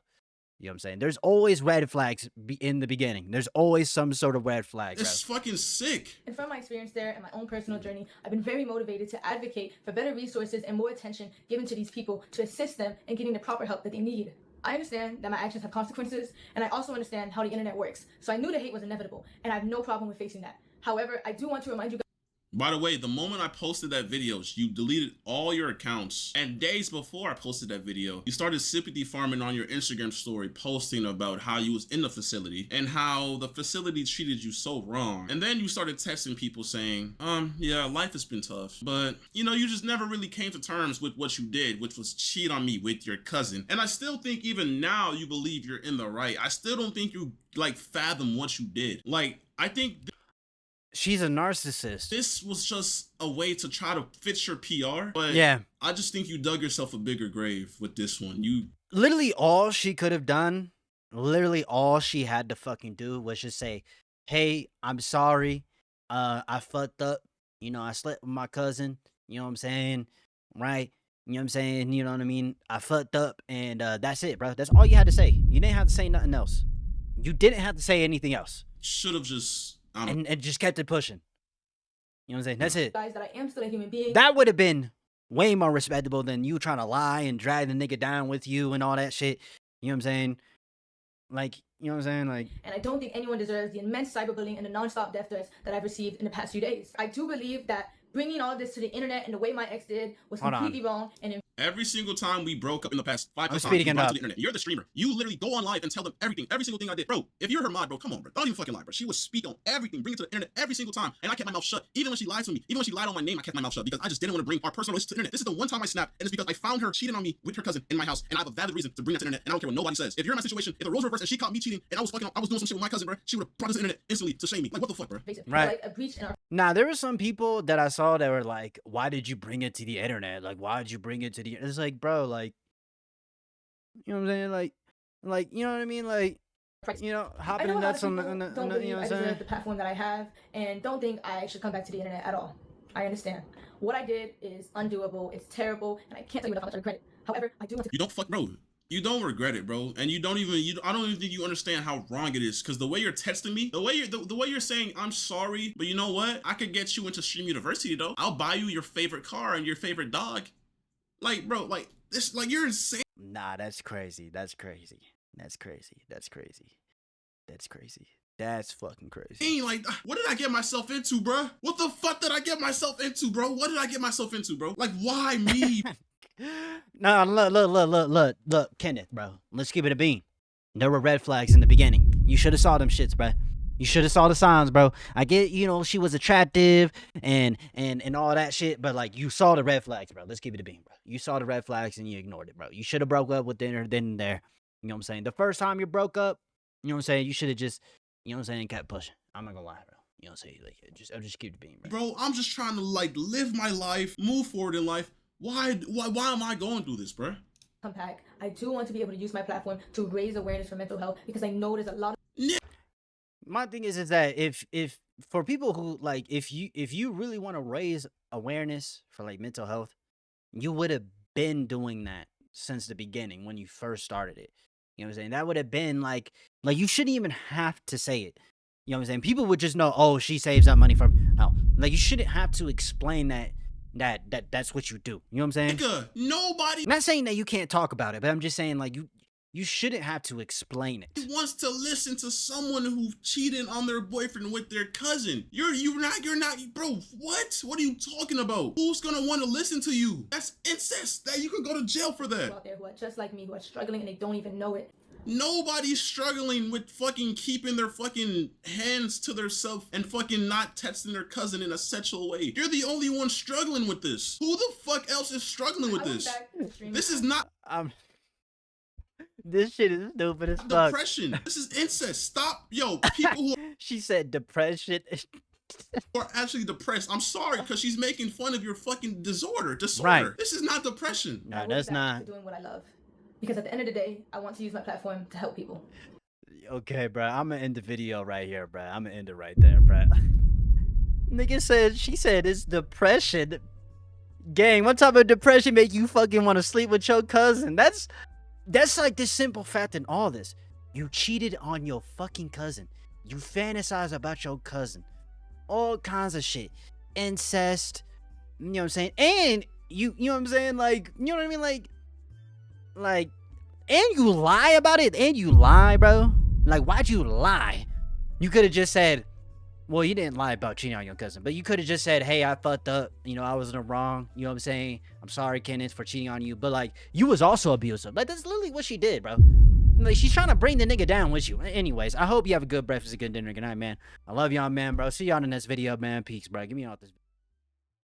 [SPEAKER 3] You know what I'm saying? There's always red flags in the beginning. There's always some sort of red flag, bro.
[SPEAKER 2] it's fucking sick.
[SPEAKER 1] And from my experience there and my own personal journey, I've been very motivated to advocate for better resources and more attention given to these people to assist them in getting the proper help that they need. I understand that my actions have consequences, and I also understand how the internet works. So I knew the hate was inevitable, and I have no problem with facing that. However, I do want to remind you guys.
[SPEAKER 2] By the way, the moment I posted that video, you deleted all your accounts. And days before I posted that video, you started sympathy farming on your Instagram story, posting about how you was in the facility and how the facility treated you so wrong. And then you started texting people saying, yeah, life has been tough. But, you know, you just never really came to terms with what you did, which was cheat on me with your cousin. And I still think even now you believe you're in the right. I still don't think you, like, fathom what you did. Like, I think
[SPEAKER 3] she's a narcissist.
[SPEAKER 2] this was just a way to try to fix your PR, but
[SPEAKER 3] Yeah.
[SPEAKER 2] I just think you dug yourself a bigger grave with this one. You
[SPEAKER 3] Literally all she could have done, literally all she had to fucking do was just say, hey, I'm sorry. I fucked up. You know, I slept with my cousin. You know what I'm saying? Right? You know what I'm saying? You know what I mean? I fucked up, and that's it, bro. That's all you had to say. You didn't have to say nothing else. You didn't have to say anything else.
[SPEAKER 2] should have just, I don't know.
[SPEAKER 3] And just kept it pushing. You know what I'm saying? That's it.
[SPEAKER 1] Guys, that I am still a human being.
[SPEAKER 3] That would have been way more respectable than you trying to lie and drag the nigga down with you and all that shit. You know what I'm saying? Like, you know what I'm saying? Like,
[SPEAKER 1] And I don't think anyone deserves the immense cyberbullying and the non-stop death threats that I've received in the past few days. I do believe that bringing all of this to the internet and the way my ex did was
[SPEAKER 3] Hold on.
[SPEAKER 1] completely wrong and
[SPEAKER 2] Every single time we broke up in the past 5
[SPEAKER 3] I'm
[SPEAKER 2] times,
[SPEAKER 3] speeding
[SPEAKER 2] you
[SPEAKER 3] it
[SPEAKER 2] brought it
[SPEAKER 3] up.
[SPEAKER 2] to the internet. You're the streamer. You literally go on live and tell them everything, every single thing I did. Bro, if you're her mod, bro, come on, bro. Don't even fucking lie, bro. She would speak on everything, bring it to the internet every single time. And I kept my mouth shut. Even when she lied to me, even when she lied on my name, I kept my mouth shut because I just didn't want to bring our personal relationship to the internet. This is the one time I snapped, and it's because I found her cheating on me with her cousin in my house, and I have a valid reason to bring that to the internet, and I don't care what nobody says. If you're in my situation, if the roles were reversed and she caught me cheating and I was doing some shit with my cousin, bro, she would have brought this to the internet instantly to shame me. Like, what the fuck, bro?
[SPEAKER 1] invasive.
[SPEAKER 3] Right.
[SPEAKER 1] Like a breach in our
[SPEAKER 3] nah, there were some people that I saw that were like, why did you bring it to the internet? Like, why did you bring it to the It's like, bro, like, you know what I'm saying? Like, you know what I mean? Like,
[SPEAKER 1] price.
[SPEAKER 3] you know,
[SPEAKER 1] I
[SPEAKER 3] hopping
[SPEAKER 1] know
[SPEAKER 3] the
[SPEAKER 1] a lot
[SPEAKER 3] nuts
[SPEAKER 1] of
[SPEAKER 3] on the,
[SPEAKER 1] people
[SPEAKER 3] on the,
[SPEAKER 1] don't
[SPEAKER 3] on the
[SPEAKER 1] believe
[SPEAKER 3] you know
[SPEAKER 1] I
[SPEAKER 3] what I'm
[SPEAKER 1] deserve
[SPEAKER 3] saying?
[SPEAKER 1] the platform that I have and don't think I should come back to the internet at all. I understand. What I did is undoable, it's terrible, and I can't tell you enough how much I regret it. However, I do want to
[SPEAKER 2] You don't bro. You don't regret it, bro, and I don't even think you understand how wrong it is. Cause the way you're texting me, the way you're saying I'm sorry, but you know what? I could get you into Stream University though. I'll buy you your favorite car and your favorite dog. Like, bro, like this, like you're insane.
[SPEAKER 3] Nah, that's crazy. That's crazy. That's crazy. That's crazy. That's crazy. That's fucking crazy.
[SPEAKER 2] Like, what did I get myself into, bro? What the fuck did I get myself into, bro? What did I get myself into, bro? Like, why me?
[SPEAKER 3] No, look, Kenneth, bro. Let's keep it a bean. There were red flags in the beginning. You should have saw them shits, bro. You should have saw the signs, bro. I get, you know, she was attractive and all that shit, but like you saw the red flags, bro. Let's keep it a bean, bro. You saw the red flags and you ignored it, bro. You should have broke up with her then and there. You know what I'm saying? The first time you broke up, you know what I'm saying? You should have just, you know what I'm saying, kept pushing. I'm not gonna lie, bro. You know what I'm saying? Like, I'll just keep it being, bro.
[SPEAKER 2] Bro, I'm just trying to like live my life, move forward in life. Why am I going through this, bro?
[SPEAKER 1] come back. I do want to be able to use my platform to raise awareness for mental health because I know there's a lot of
[SPEAKER 3] My thing is that if for people who like if you really want to raise awareness for like mental health, you would have been doing that since the beginning when you first started it. You know what I'm saying? That would have been like you shouldn't even have to say it. You know what I'm saying? People would just know, oh, she saves that money from oh. Like you shouldn't have to explain that's what you do. You know what I'm saying?
[SPEAKER 2] Nigga, nobody
[SPEAKER 3] I'm not saying that you can't talk about it, but I'm just saying like you shouldn't have to explain it.
[SPEAKER 2] wants to listen to someone who cheated on their boyfriend with their cousin. You're not, bro, what? What are you talking about? Who's gonna want to listen to you? That's incest. That you could go to jail for that.
[SPEAKER 1] out there who are just like me, who are struggling and they don't even know it.
[SPEAKER 2] Nobody's struggling with fucking keeping their fucking hands to themselves and fucking not texting their cousin in a sexual way. You're the only one struggling with this. Who the fuck else is struggling with
[SPEAKER 1] I went
[SPEAKER 2] this?
[SPEAKER 1] back to the stream.
[SPEAKER 2] This is not
[SPEAKER 3] This shit is stupid as fuck.
[SPEAKER 2] depression. This is incest. Stop. Yo, people who
[SPEAKER 3] She said depression.
[SPEAKER 2] are actually depressed. I'm sorry, because she's making fun of your fucking disorder.
[SPEAKER 3] Right.
[SPEAKER 2] This is not depression.
[SPEAKER 1] I
[SPEAKER 3] No,
[SPEAKER 1] went
[SPEAKER 3] that's
[SPEAKER 1] back
[SPEAKER 3] not.
[SPEAKER 1] to doing what I love. Because at the end of the day, I want to use my platform to help people.
[SPEAKER 3] Okay, bro. I'm gonna end the video right here, bro. I'm gonna end it right there, bro. Nigga said, she said it's depression. Gang, what type of depression make you fucking want to sleep with your cousin? That's like the simple fact in all this. You cheated on your fucking cousin. You fantasize about your cousin. All kinds of shit. Incest. You know what I'm saying? And you know what I'm saying? Like, you know what I mean? Like, and you lie about it, and you lie, bro. Like, why'd you lie? You could have just said, well, you didn't lie about cheating on your cousin, but you could have just said, hey, I fucked up. You know, I was in the wrong. You know what I'm saying? I'm sorry, Kenneth, for cheating on you. But, like, you was also abusive. Like, that's literally what she did, bro. Like, she's trying to bring the nigga down with you. Anyways, I hope you have a good breakfast, a good dinner. Good night, man. I love y'all, man, bro. See y'all in the next video, man. Peace, bro. Get me out this.